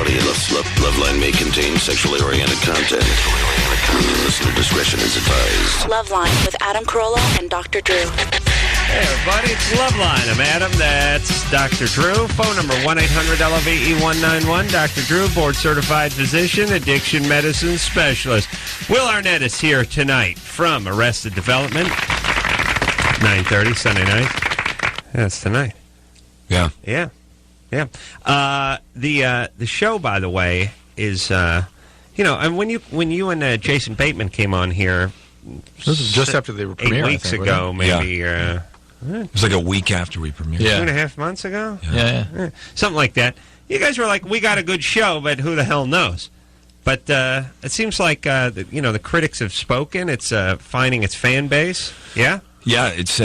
audio Loveline may contain sexually oriented content. Listener discretion is advised. Loveline with Adam Carolla and Dr. Drew. Hey, everybody, it's Loveline. I'm Adam. That's Dr. Drew. Phone number 1-800-LOVE-191. Dr. Drew, board-certified physician, addiction medicine specialist. Will Arnett is here tonight from Arrested Development. 9:30, Sunday night. That's tonight. Yeah. Yeah. Yeah. The show, by the way, is, and when you and Jason Bateman came on here... This is just after they were premiered, 8 weeks ago, maybe. Yeah. It was like a week after we premiered. Yeah. 2.5 months ago? Yeah. Something like that. You guys were like, we got a good show, but who the hell knows? But it seems like, the critics have spoken. It's finding its fan base. Yeah? Yeah, it's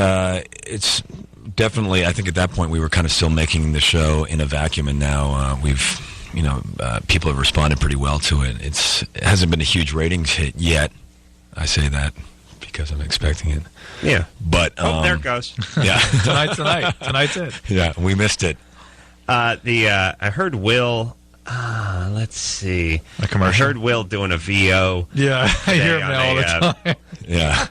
definitely, I think at that point we were kind of still making the show in a vacuum, and now we've, people have responded pretty well to it. It hasn't been a huge ratings hit yet. I say that because I'm expecting it. Yeah. But there it goes. Yeah. Tonight's it. Yeah, we missed it. I heard Will. Let's see. A commercial? I heard Will doing a VO. Yeah, I hear him all the time. Yeah.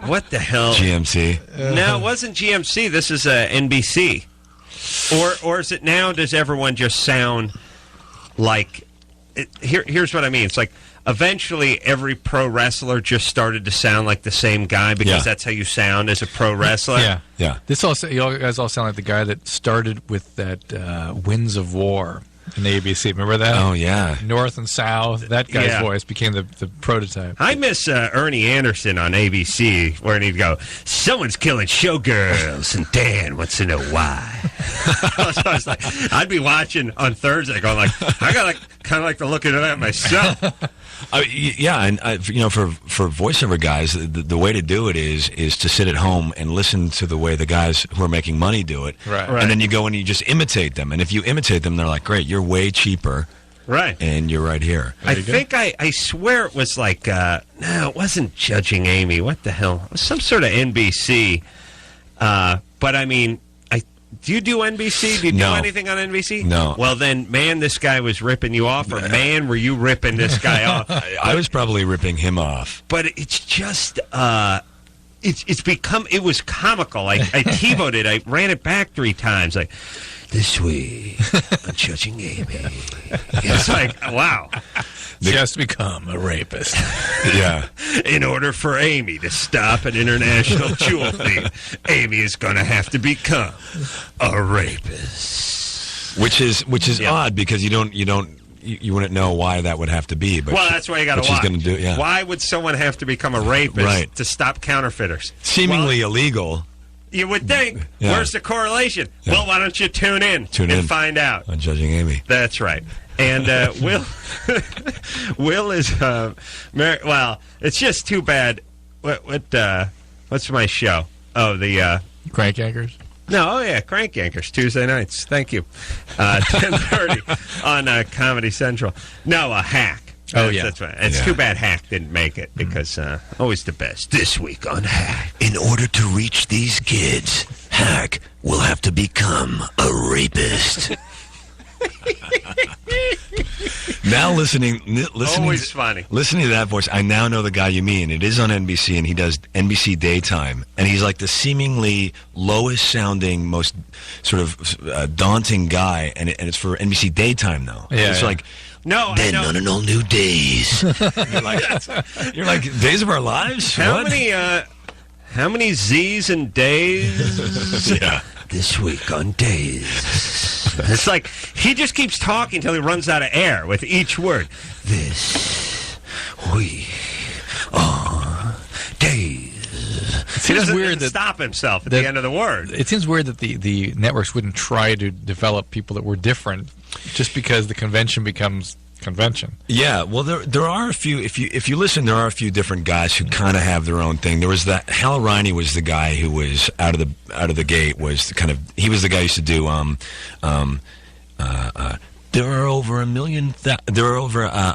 What the hell? GMC. No, it wasn't GMC. This is NBC. Or is it now? Does everyone just sound like? Here's what I mean. It's like eventually every pro wrestler just started to sound like the same guy because that's how you sound as a pro wrestler. Yeah. You guys all sound like the guy that started with that Winds of War in ABC. Remember that? Oh, yeah. North and South. That guy's voice became the prototype. I miss Ernie Anderson on ABC, where he'd go, someone's killing showgirls, and Dan wants to know why. So I was like, I'd be watching on Thursday going like, I got kind of like to look into that myself. Yeah, and for voiceover guys, the way to do it is to sit at home and listen to the way the guys who are making money do it. Right. And then you go and you just imitate them. And if you imitate them, they're like, great, you're way cheaper. Right. And you're right here. I swear it was like, no, it wasn't Judging Amy. What the hell? It was some sort of NBC. But I mean, do you do NBC? Do you do anything on NBC? No. Well, then, man, this guy was ripping you off, or man, were you ripping this guy off? I was probably ripping him off. But it's just, it's become, it was comical. I TiVo'd it. I ran it back 3 times. Like, this week on Judging Amy. It's like, wow. Just become a rapist. Yeah. In order for Amy to stop an international jewel thief, Amy is going to have to become a rapist. Which is odd because you wouldn't know why that would have to be. But that's why you got to watch. She's going to do. Yeah. Why would someone have to become a rapist to stop counterfeiters? Seemingly illegal. You would think. Yeah. Where's the correlation? Yeah. Well, why don't you tune in and find out? On Judging Amy. That's right. And Will is married. Well, it's just too bad. What's my show? Oh, the Crank Anchors. No, Crank Anchors, Tuesday nights. Thank you. 10:30 on Comedy Central. No, a Hack. That's right. It's too bad Hack didn't make it because always the best. This week on Hack. In order to reach these kids, Hack will have to become a rapist. Now listening always funny. Listening to that voice, I now know the guy you mean. It is on NBC, and he does NBC daytime, and he's like the seemingly lowest sounding, most sort of daunting guy, and it's for NBC daytime though. It's like. No, then on an all new days. You're like Days of Our Lives. How many Z's and days? Yeah. This week on Days. It's like he just keeps talking until he runs out of air with each word. This week on Days. He doesn't stop himself at the end of the word. It seems weird that the networks wouldn't try to develop people that were different just because the convention becomes convention. Yeah, well, there are a few. If you listen, there are a few different guys who kind of have their own thing. There was that Hal Riney was the guy who was out of the gate was he was the guy who used to do there are over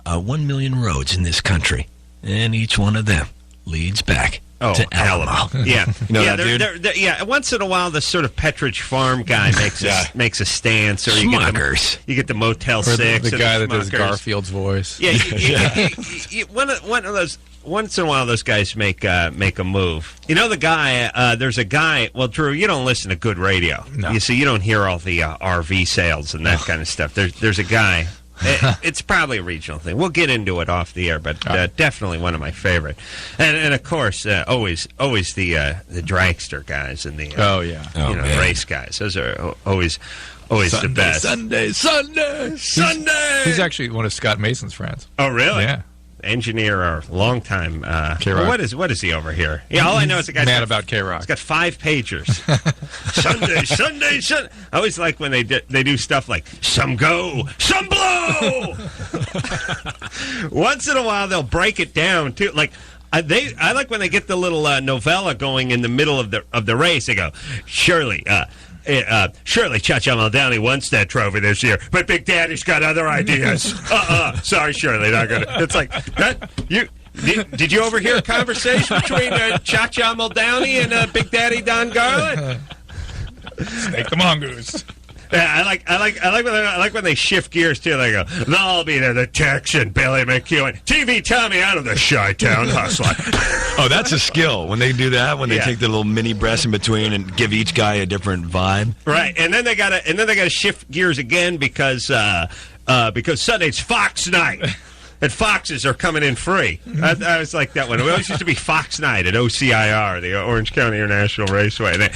1 million roads in this country, and each one of them leads back to hell of Alamo. a- Yeah. You know yeah, that dude? yeah. Once in a while, the sort of Petridge Farm guy makes a stance, or Smuckers. you get the Motel Or 6. the and guy that does Smuckers. Garfield's voice. Yeah, one of those. Once in a while, those guys make a move. You know, the guy. There's a guy. Well, Drew, you don't listen to good radio. No. You see, you don't hear all the RV sales and that kind of stuff. There's a guy. It's probably a regional thing. We'll get into it off the air, but definitely one of my favorite. And of course, always the dragster guys and the race guys. Those are always the best. Sunday. He's actually one of Scott Mason's friends. Oh, really? Yeah. Engineer or longtime. K-Rock. What is he over here? Yeah, all I know is the guy's Mad got, about K-Rock. He's got 5 pagers. Sunday. I always like when they do stuff like some go, some blow. Once in a while they'll break it down too. Like I like when they get the little novella going in the middle of the race. They go, surely Cha-Cha Downey wants that trophy this year, but Big Daddy's got other ideas. Sorry, Shirley, not gonna. It's like that. Did you overhear a conversation between Cha-Cha Muldowney and Big Daddy Don Garland? Snake the mongoose. Yeah, I like when they shift gears too. They go, "I'll be there." The Texan Billy McEwen, TV Tommy out of the Chi-Town hustler. Oh, that's a skill when they do that. When they take the little mini breaths in between and give each guy a different vibe. Right, and then they gotta shift gears again because Sunday's Fox night. And Foxes are coming in free. I was like that one. It always used to be Fox Night at OCIR, the Orange County International Raceway.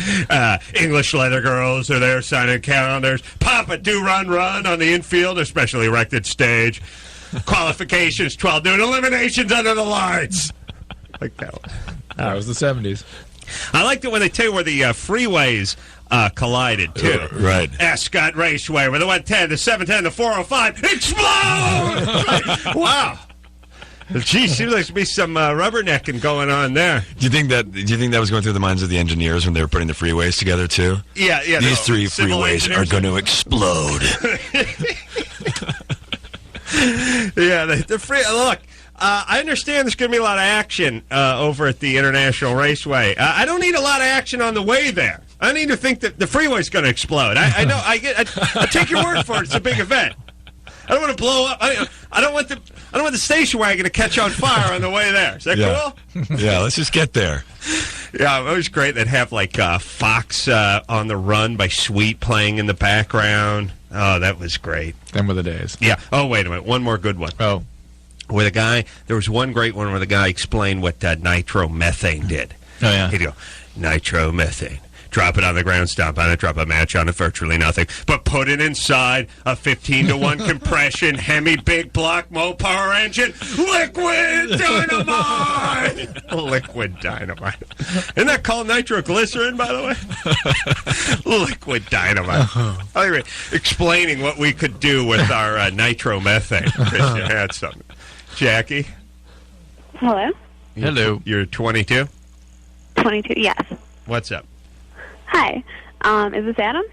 English leather girls are there signing calendars. Papa do run on the infield, a specially erected stage. Qualifications 12 noon. Eliminations under the lights. Like that one. That was the 70s. I liked it when they tell you where the freeways collided, too. Right. Ascot Raceway, where the 110, the 710, the 405 explode! Wow. Gee, seems like there be some rubbernecking going on there. Do you think that was going through the minds of the engineers when they were putting the freeways together too? Yeah. These 3 freeways are going to explode. Yeah, the free. Look, I understand there's going to be a lot of action over at the International Raceway. I don't need a lot of action on the way there. I need to think that the freeway's going to explode. I know. I take your word for it. It's a big event. I don't want to blow up. I don't want the station wagon to catch on fire on the way there. Is that cool? Yeah, let's just get there. Yeah, it was great. They'd have like Fox on the Run by Sweet playing in the background. Oh, that was great. Them were the days. Yeah. Oh, wait a minute. One more good one. Oh. Where the guy, there was one great one where the guy explained what nitromethane did. Oh, yeah. He'd go, nitromethane. Drop it on the ground, stomp on it, drop a match on it, virtually nothing. But put it inside a 15-to-1 compression Hemi big block Mopar engine. Liquid dynamite! Liquid dynamite. Isn't that called nitroglycerin, by the way? Liquid dynamite. Explaining what we could do with our nitromethane. Chris, you had something. Jackie? Hello? Hello. You're 22? 22, yes. What's up? Hi. Is this Adam?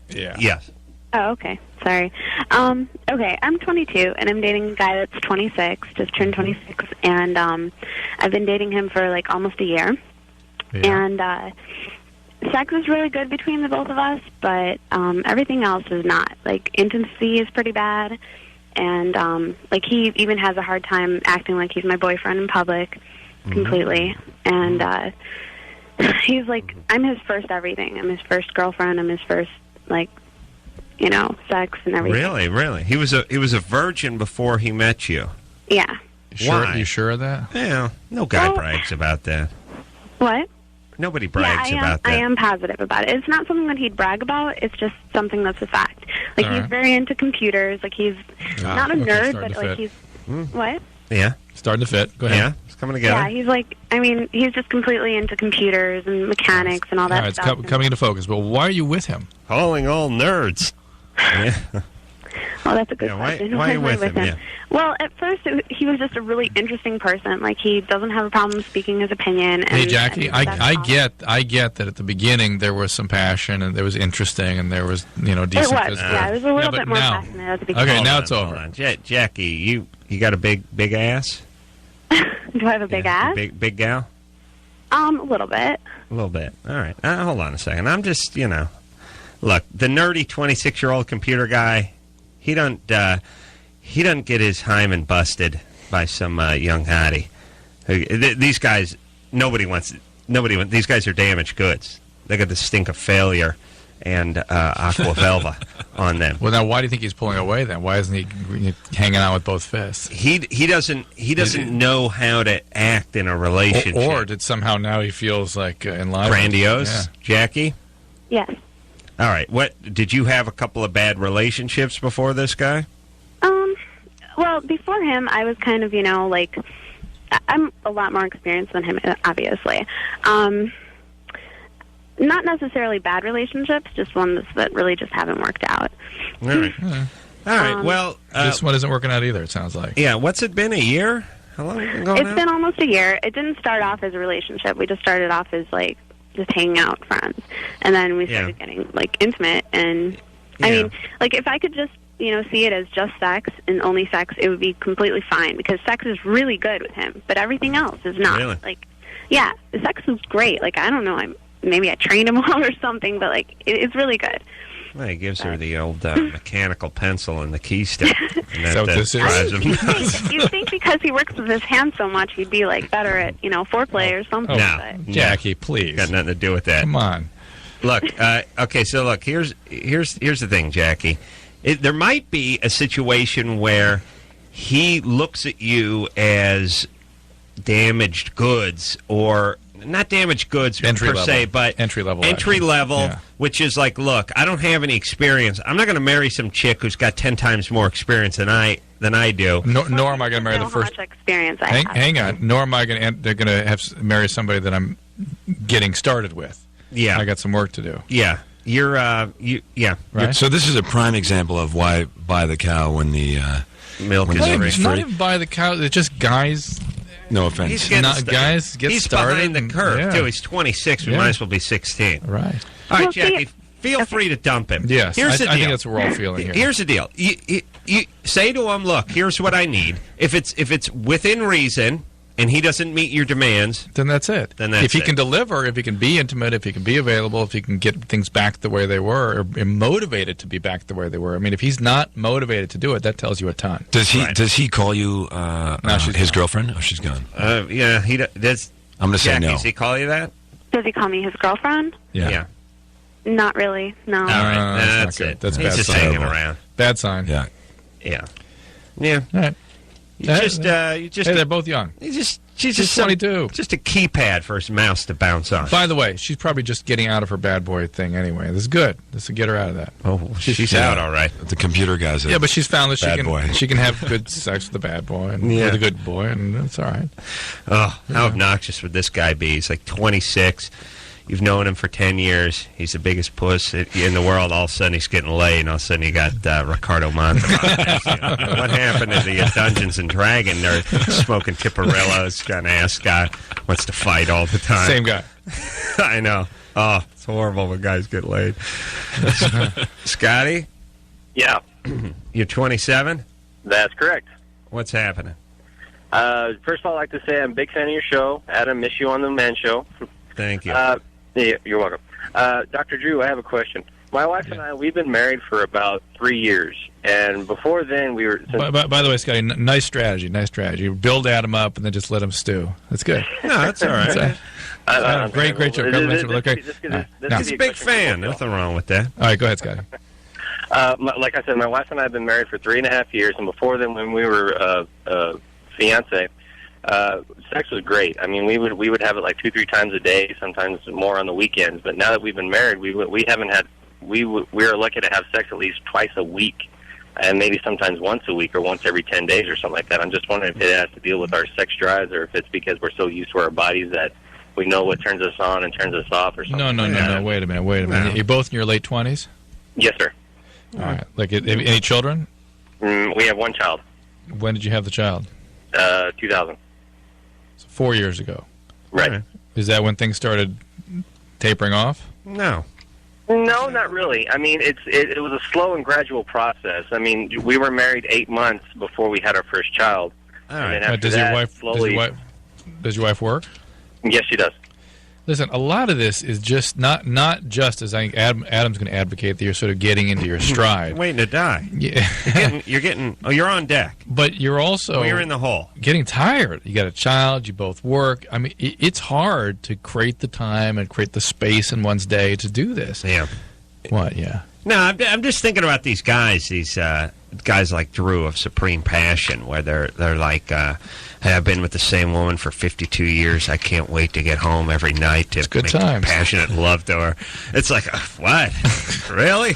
Yeah. Yes. Oh, okay. Sorry. Okay, I'm 22, and I'm dating a guy that's 26, just turned 26, and I've been dating him for, like, almost a year. Yeah. And sex is really good between the both of us, but everything else is not. Like, intimacy is pretty bad, and, like, he even has a hard time acting like he's my boyfriend in public completely. And, he's like, I'm his first everything. I'm his first girlfriend. I'm his first, like, you know, sex and everything. Really? He was a virgin before he met you. Yeah. Why? You sure of that? Yeah. No guy brags about that. What? Nobody brags about that. I am positive about it. It's not something that he'd brag about. It's just something that's a fact. Like, he's very into computers. Like, he's not a nerd, but, like, he's... What? Yeah. Starting to fit. Go ahead. Yeah. It's coming together. Yeah, he's like, I mean, he's just completely into computers and mechanics and all that All right, stuff. it's coming into focus. But why are you with him? Calling all nerds. Yeah. Well, that's a good Yeah, question. why are you am I with him? Yeah. Well, at first, he was just a really interesting person. Like, he doesn't have a problem speaking his opinion. Hey, And, Jackie, and that's I all. get that at the beginning there was some passion and there was interesting and there was, you know, It decent was, physical. yeah, it was a little but bit more now- passionate at the beginning. Okay, Hold now on, it's hold over. on. Jackie, you got a big ass? Do I have a big ass? Big gal? A little bit. A little bit. All right. Hold on a second. I'm just, look, the nerdy 26-year-old computer guy, he don't get his hymen busted by some young hottie. These guys, nobody wants. These guys are damaged goods. They got the stink of failure and aqua velva on them. Well, now why do you think he's pulling away then? Why isn't he hanging out with both fists? He doesn't know how to act in a relationship. Or did somehow now he feels like in line? Grandiose, Yeah. Jackie? Yes. All right. What did you have a couple of bad relationships before this guy? Well, before him, I was kind of, like, I'm a lot more experienced than him, obviously. Not necessarily bad relationships, just ones that really just haven't worked out. All right. All right. Well, this one isn't working out either, it sounds like. Yeah. What's it been? A year? How long has it been going It's on? been almost a year. It didn't start off as a relationship. We just started off as, like, just hanging out friends. And then we started getting, like, intimate. And, I mean, like, if I could just, see it as just sex and only sex, it would be completely fine. Because sex is really good with him. But everything else is not. Really? Like, yeah, the sex is great. Like, I don't know. Maybe I trained him well or something. But, like, it's really good. Well, he gives her the old mechanical pencil and the keystone. And that what this is? You'd think because he works with his hands so much, he'd be, like, better at, foreplay or something. No. But Jackie, please. Got nothing to do with that. Come on. Look, okay, so look, here's the thing, Jackie. There might be a situation where he looks at you as damaged goods, or not damaged goods per se, but entry level, yeah. Which is like, look, I don't have any experience. I'm not going to marry some chick who's got 10 times more experience than I do. Nor am I going to marry the first. How much experience I have. Hang on. Nor am I going to marry somebody that I'm getting started with. Yeah, I got some work to do. Yeah. You're, right. So this is a prime example of why buy the cow when the milk when is the free. It's not even by the cow. It's just guys. No offense. He's getting guys get he's started. behind the curve, yeah. too. He's 26. We might as well be 16. Right. All right, Well, Jackie, feel free to dump him. Yes. Here's the deal. I think that's what we're all feeling here. Here's the deal. You say to him, look, here's what I need. If it's within reason and he doesn't meet your demands, then that's it. If he it. can deliver, if he can be intimate, if he can be available, if he can get things back the way they were, or motivated to be back the way they were. I mean, if he's not motivated to do it, that tells you a ton. Does he call you his girlfriend? Oh, she's gone. Yeah, he does. I'm going to say Jackie, no. Does he call you that? Does he call me his girlfriend? Yeah. Not really, no. All right, that's that's not it. good. That's He's bad just sign. hanging around. Bad sign. Yeah. Yeah. All right. You just Hey, they're both young. She's She's 22. Just a keypad for his mouse to bounce on. By the way, she's probably just getting out of her bad boy thing anyway. This is good. This will get her out of that. Oh, she's out all right. The computer guy's Yeah, but she's found that bad boy. she can have good sex with the bad boy and with a good boy, and that's all right. Oh, how obnoxious would this guy be? He's like 26. You've known him for 10 years. He's the biggest puss in the world. All of a sudden, he's getting laid, and all of a sudden, you got Ricardo Montalban. What happened to the Dungeons and Dragons? They're smoking Tiparillos, trying to ask guy wants to fight all the time. Same guy. I know. Oh, it's horrible when guys get laid. Scotty? Yeah, You're 27? that's correct. What's happening? First of all, I'd like to say I'm a big fan of your show. Adam, miss you on the Man Show. Thank you. Yeah, you're welcome. Dr. Drew, I have a question. My wife and I, we've been married for about 3 years, and before then we were... By the way, Scotty, nice strategy. Nice strategy. Build Adam up and then just let him stew. That's good. No, that's all right. Great joke. Okay. He's a big fan. Nothing wrong with that. All right, go ahead, Scotty. Like I said, my wife and I have been married for 3.5 years, and before then, when we were fiancé, sex was great. I mean, we would have it like 2-3 times a day, sometimes more on the weekends. But now that we've been married, we haven't had. We are lucky to have sex at least twice a week, and maybe sometimes once a week or once every 10 days or something like that. I'm just wondering if it has to deal with our sex drives, or if it's because we're so used to our bodies that we know what turns us on and turns us off, or something. No. Wait a minute. No. You're both in your late 20s. Yes, sir. All right. Like any children? We have one child. When did you have the child? 2000. So 4 years ago. Right. Is that when things started tapering off? No. No, not really. I mean, it was a slow and gradual process. I mean, we were married 8 months before we had our first child. All And right. then after Does that, your wife slowly... does your wife work? Yes, she does. Listen, a lot of this is just not just as I think Adam's going to advocate that you're sort of getting into your stride. Waiting to die. Yeah. You're on deck. But you're also you're in the hole. Getting tired. You got a child, you both work. I mean, it's hard to create the time and create the space in one's day to do this. Yeah. What? Yeah. No, I'm just thinking about these guys. These guys like Drew of Supreme Passion, where they're like, hey, I've been with the same woman for 52 years. I can't wait to get home every night to good make times. Passionate love to her. It's like, what? Really?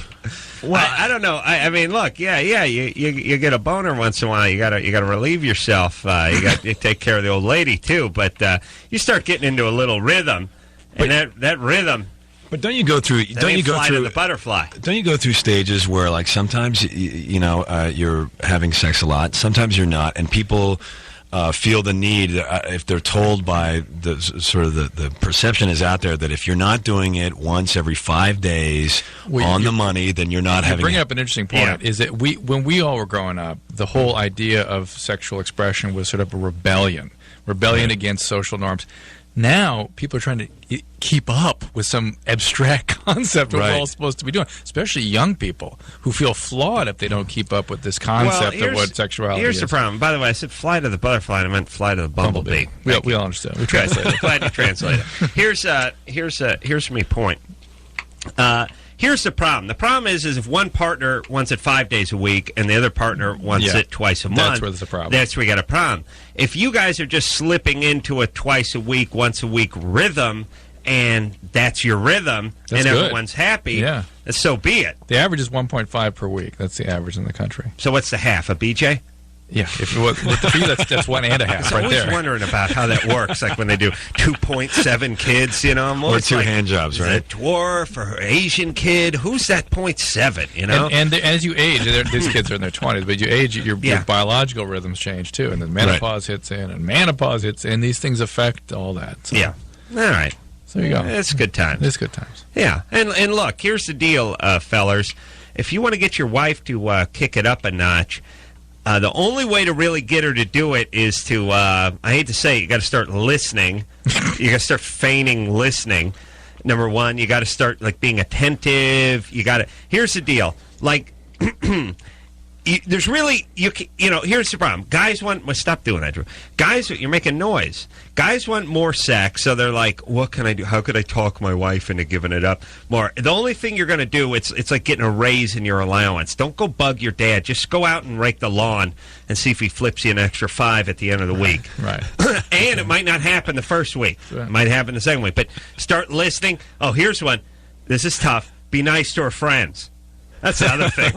Well, I don't know. I mean, look, you get a boner once in a while. You gotta relieve yourself. You got to take care of the old lady too. But you start getting into a little rhythm, and that rhythm. But don't you go through? Don't you go through the butterfly? Don't you go through stages where, like, sometimes you're having sex a lot, sometimes you're not, and people feel the need if they're told by the sort of the perception is out there that if you're not doing it once every 5 days on the money, then you're not having. Bring up an interesting point. Is that when we all were growing up, the whole idea of sexual expression was sort of a rebellion against social norms. Now, people are trying to keep up with some abstract concept of what we're all supposed to be doing, especially young people who feel flawed if they don't keep up with this concept of what sexuality is. Here's the problem. By the way, I said fly to the butterfly, and I meant fly to the bumblebee. We all understand. We translate it. Glad you translate it. Here's my point. Here's the problem. The problem is if one partner wants it 5 days a week and the other partner wants it twice a month. That's where there's a problem. That's where you got a problem. If you guys are just slipping into a twice a week, once a week rhythm, and that's your rhythm, and everyone's happy, so be it. The average is 1.5 per week. That's the average in the country. So what's the half? A BJ? Yeah, with the fee, that's 1.5 right there. I was wondering about how that works, like when they do 2.7 kids, I'm or two hand jobs, right? A dwarf or Asian kid, who's that 0.7, And as you age, these kids are in their 20s, but you age, your biological rhythms change too, and then menopause hits in, and menopause hits in. These things affect all that. So. Yeah. All right. So there you go. It's good times. It's good times. Yeah. And look, here's the deal, fellers. If you want to get your wife to kick it up a notch, the only way to really get her to do it is to, I hate to say it, you got to start listening. You got to start feigning listening. Number one, you got to start, like, being attentive. You got to, here's the deal. Like, there's really, here's the problem. Guys want, well, stop doing that, Drew. Guys, you're making noise. Guys want more sex, so they're like, what can I do? How could I talk my wife into giving it up more? The only thing you're going to do, it's like getting a raise in your allowance. Don't go bug your dad. Just go out and rake the lawn and see if he flips you an extra $5 at the end of the week. Right. And it might not happen the first week. It might happen the second week. But start listening. Oh, here's one. This is tough. Be nice to her friends. That's the other thing.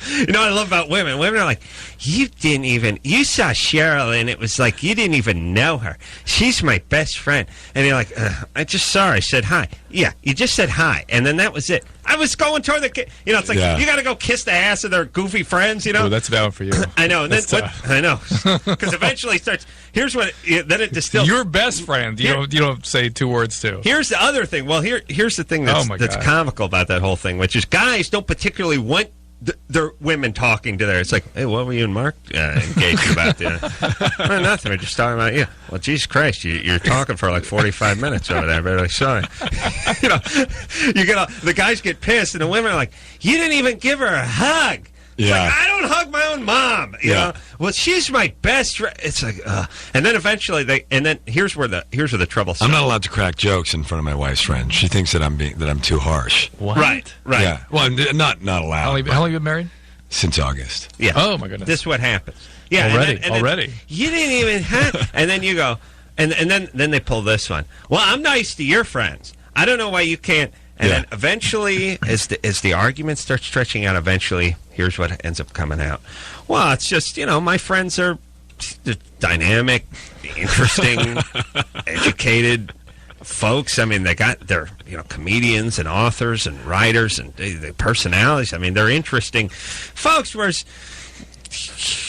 You know what I love about women? Women are like, you saw Cheryl and it was like you didn't even know her. She's my best friend. And you're like, I just saw her. I said hi. Yeah, you just said hi. And then that was it. I was going toward the kid. It's like, you got to go kiss the ass of their goofy friends, Oh, that's valid for you. I know. And then I know. Because eventually it starts, here's what, then it distills. Your best friend. You don't say two words to. Here's the other thing. Well, here's the thing that's comical about that whole thing, which is guys don't particularly want their women talking to their. It's like, hey, what were you and Mark engaged about? Well, nothing. We're just talking about you. Well, Jesus Christ, you're talking for like 45 minutes over there. But like, sorry, the guys get pissed, and the women are like, you didn't even give her a hug. It's like, I don't hug my own mom. You know? Well, she's my best friend. It's like, and then eventually here's where the trouble starts. I'm not allowed to crack jokes in front of my wife's friend. She thinks that I'm too harsh. What? Right. Yeah. Well, not allowed. How long have you been married? Since August. Yeah. Oh my goodness. This is what happens. Yeah. Already. You didn't even have. And then you go, and then they pull this one. Well, I'm nice to your friends. I don't know why you can't. And then eventually, as the argument starts stretching out, here's what ends up coming out. Well, it's just, my friends are dynamic, interesting, educated folks. I mean, they're comedians and authors and writers and the personalities. I mean, they're interesting folks. Whereas,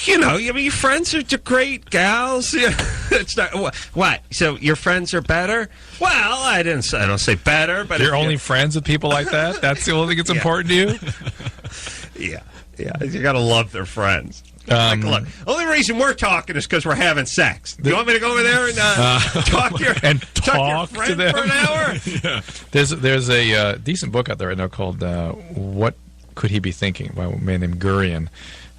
your friends are great gals. It's not what. So your friends are better. Well, I don't say better, but you're only friends with people like that. That's the only thing that's important to you. Yeah. You got to love their friends. Like, look, only reason we're talking is because we're having sex. You want me to go over there and talk to your friend to them for an hour? Yeah. There's a decent book out there right now called "What Could He Be Thinking" by a man named Gurian.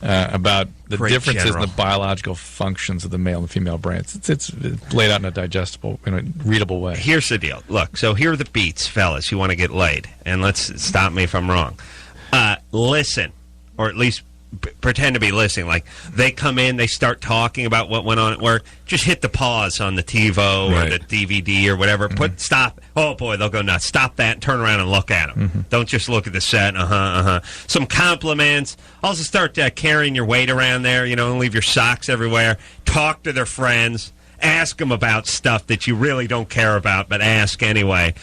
About the differences in the biological functions of the male and female brains. It's laid out in a digestible, readable way. Here's the deal. Look, so here are the beats, fellas. You want to get laid. And let's stop me if I'm wrong. Listen, or at least pretend to be listening. Like, they come in, they start talking about what went on at work. Just hit the pause on the TiVo or the DVD or whatever. Stop. Oh, boy, they'll go nuts. Stop that and turn around and look at them. Don't just look at the set. Some compliments. Also start carrying your weight around there, and leave your socks everywhere. Talk to their friends. Ask them about stuff that you really don't care about, but ask anyway.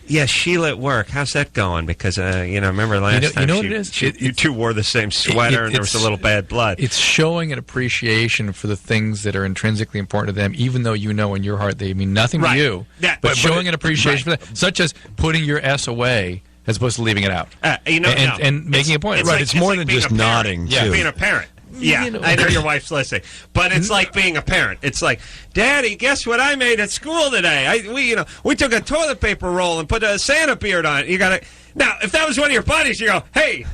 Yeah, Sheila at work. How's that going? Because, remember last time what it is? You two wore the same sweater and there was a little bad blood. It's showing an appreciation for the things that are intrinsically important to them, even though you know in your heart they mean nothing to you. Yeah, but showing an appreciation for that, such as putting your S away as opposed to leaving it out. And making a point. It's more than just nodding, too. Yeah, being a parent. Yeah, I know your wife's listening, but it's like being a parent. It's like, Daddy, guess what I made at school today? We took a toilet paper roll and put a Santa beard on it. You got to now. If that was one of your buddies, you go, hey,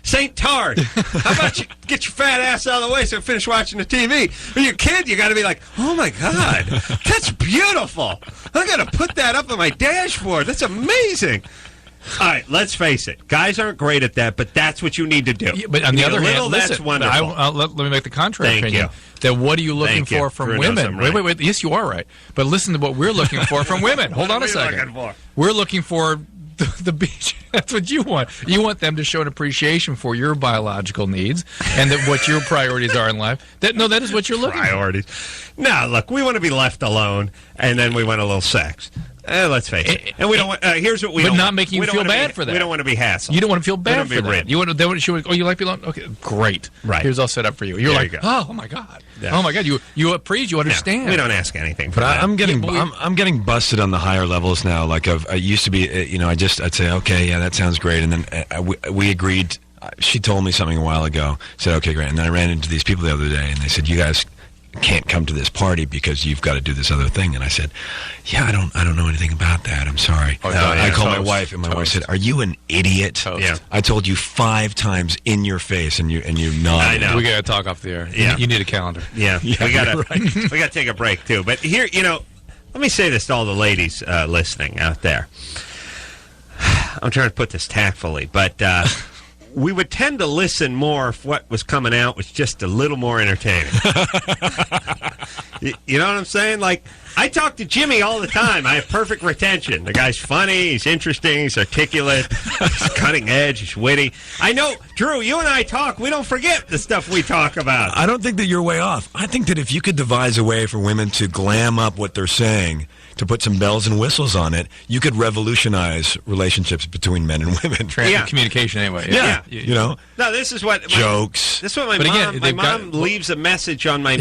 Saint Tard, how about you get your fat ass out of the way so I finish watching the TV? When you're a kid, you got to be like, oh my God, that's beautiful. I got to put that up on my dashboard. That's amazing. All right, let's face it. Guys aren't great at that, but that's what you need to do. Yeah, but on the other hand, that's wonderful. Let me make the contrary opinion. You. That what are you looking for from women? Right. Wait. Yes, you are right. But listen to what we're looking for from women. Hold on a second. We're looking for the beach. That's what you want. You want them to show an appreciation for your biological needs and that what your priorities are in life. That is what you're looking for. No, look, we want to be left alone, and then we want a little sex. Let's face it. And we don't want, here's what we don't want. But not making you feel bad for that. We don't want to be hassled. You don't want to feel bad for that. You want to, you like being alone? Okay, great. Right. Here's all set up for you. You're like, oh my God. Yeah. Oh my God. You appraise, you understand. No, we don't ask anything for but that. I'm getting busted on the higher levels now. Like I used to be, I'd say, okay, yeah, that sounds great. And then we agreed. She told me something a while ago. Said, okay, great. And then I ran into these people the other day, and they said, you guys can't come to this party because you've got to do this other thing. And I said, yeah, I don't know anything about that. I'm sorry. I called my wife, and my wife said, are you an idiot? Yeah. I told you 5 times in your face, and you nodded. I know. We got to talk off the air. Yeah. You need a calendar. Yeah. We got to take a break, too. But here, let me say this to all the ladies listening out there. I'm trying to put this tactfully, but we would tend to listen more if what was coming out was just a little more entertaining. You know what I'm saying? Like, I talk to Jimmy all the time. I have perfect retention. The guy's funny, he's interesting, he's articulate, he's cutting edge, he's witty. I know, Drew, you and I talk, we don't forget the stuff we talk about. I don't think that you're way off. I think that if you could devise a way for women to glam up what they're saying, to put some bells and whistles on it, you could revolutionize relationships between men and women. Communication, anyway. Yeah. No, this is what jokes. This is what my mom leaves a message on my.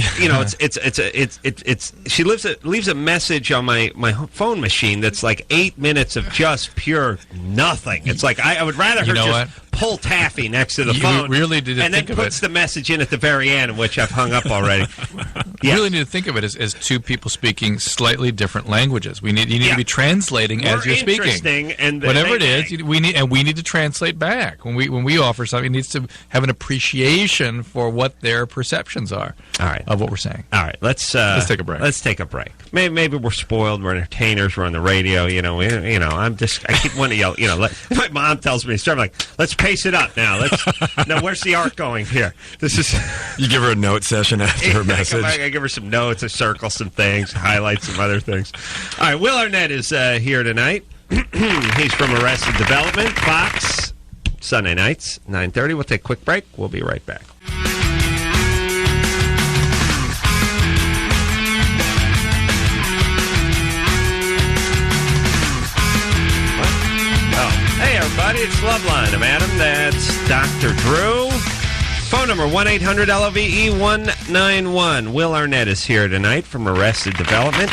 She leaves a message on my phone machine that's like 8 minutes of just pure nothing. It's like I would rather her just pull taffy next to the phone, really need to and then think puts the message in at the very end, which I've hung up already. You really need to think of it as two people speaking slightly different languages. You need to be translating as you're speaking. And whatever it is, we need to translate back. When we offer something, it needs to have an appreciation for what their perceptions are. All right. Of what we're saying. All right, let's take a break. Let's take a break. Maybe we're spoiled. We're entertainers. We're on the radio. I keep wanting to yell. My mom tells me, I'm like, let's pace it up now. Now, where's the art going here? This is. You give her a note session after her message. I give her some notes. I circle some things, highlight some other things. All right, Will Arnett is here tonight. He's from Arrested Development, Fox, Sunday nights, 9:30. We'll take a quick break. We'll be right back. Hey, everybody, it's Loveline. I'm Adam. That's Dr. Drew. Phone number 1-800-LOVE-191. Will Arnett is here tonight from Arrested Development.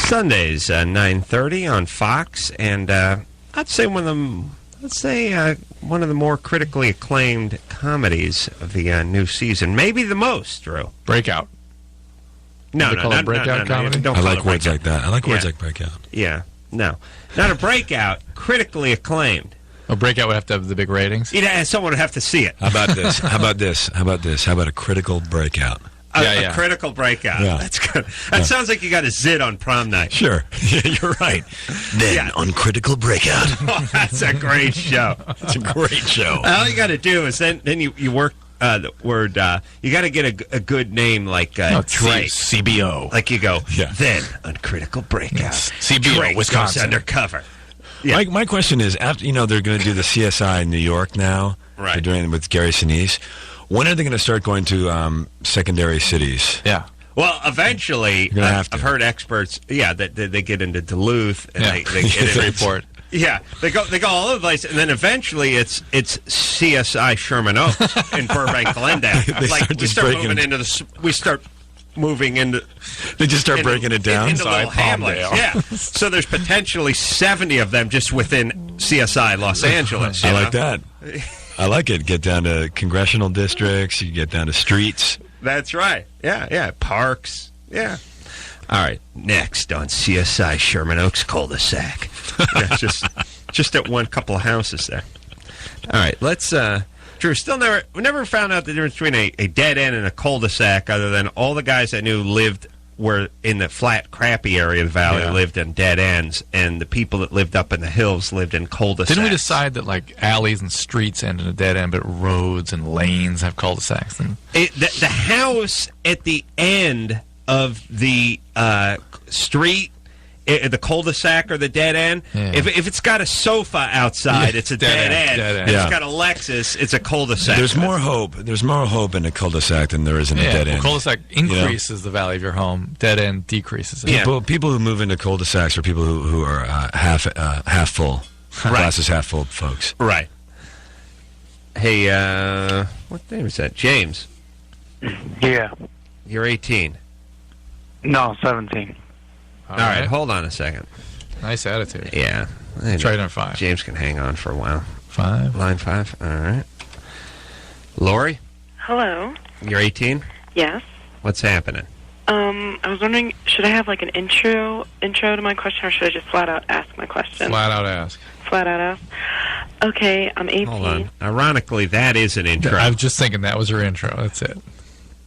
Sundays, 9:30 on Fox. And I'd say one of let's say, one of the more critically acclaimed comedies of the new season. Maybe the most, Drew. Breakout. No, They call it breakout comedy? Don't I call like it words breakout. like that. I like words Yeah. like breakout. Yeah, no. Not a breakout, critically acclaimed. A breakout would have to have the big ratings. Yeah, someone would have to see it. How about this? How about this? How about this? How about a critical breakout? A critical breakout. Yeah. That's good. That sounds like you got a zit on prom night. Sure. Yeah, you're right. Then on Critical Breakout. Oh, that's a great show. It's a great show. All you got to do is then you work the word. You got to get a good name like Drake. CBO. Like you go. Yeah. Then on Critical Breakout, CBO, Drake Wisconsin. goes undercover. Yeah. My question is, after they're going to do the CSI in New York now. Right. They're doing it with Gary Sinise. When are they going to start going to secondary cities? Yeah. Well, eventually, gonna have to. I've heard experts. Yeah, that they get into Duluth and Yeah. they get into Report. Yeah, they go all over the place, and then eventually it's CSI Sherman Oaks in Burbank, Glendale. They Like start we just start breaking- moving into we start moving into. They just start into- breaking it down. into little hamlets. Palmdale. Yeah, so there's potentially 70 of them just within CSI Los Angeles. I like that. I like it. Get down to congressional districts. You get down to streets. That's right. Yeah, parks. Yeah. All right, next on CSI Sherman Oaks cul-de-sac. Yeah, just at one couple of houses there. All right, let's. Drew, we never found out the difference between a dead end and a cul-de-sac, other than all the guys I knew were in the flat, crappy area of the valley lived in dead ends, and the people that lived up in the hills lived in cul-de-sacs. Didn't we decide that like alleys and streets end in a dead end, but roads and lanes have cul-de-sacs? And The house at the end of the street, the cul-de-sac or the dead end, if it's got a sofa outside, it's a dead end. If it's got a Lexus, it's a cul-de-sac. There's more hope. There's more hope in a cul-de-sac than there is in a dead end. Cul-de-sac increases the value of your home. Dead end decreases it. People who move into cul-de-sacs are people who are half full, glasses half full folks. Right. Hey, what name is that? James. Yeah. You're 18. No, 17. All right, hold on a second. Nice attitude. Yeah. Try number 5. James can hang on for a while. 5. Line 5. All right. Lori, Hello. you're 18? Yes. What's happening? I was wondering, should I have like an intro to my question, or should I just flat out ask my question? Flat out ask. Flat out ask. Okay, I'm 18. Hold on. Ironically, that is an intro. I was just thinking that was her intro. That's it.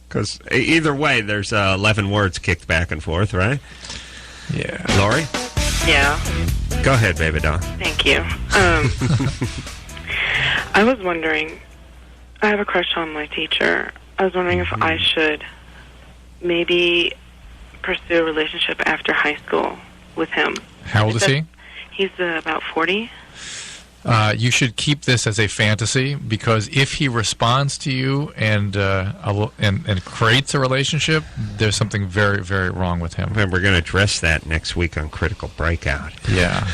Because either way, there's 11 words kicked back and forth, right? Yeah. Lori? Yeah. Go ahead, baby doll. Thank you. I was wondering, I have a crush on my teacher. I was wondering if I should maybe pursue a relationship after high school with him. How old is he? He's about 40. You should keep this as a fantasy, because if he responds to you and creates a relationship, there's something very, very wrong with him. And we're going to address that next week on Critical Breakout. Yeah.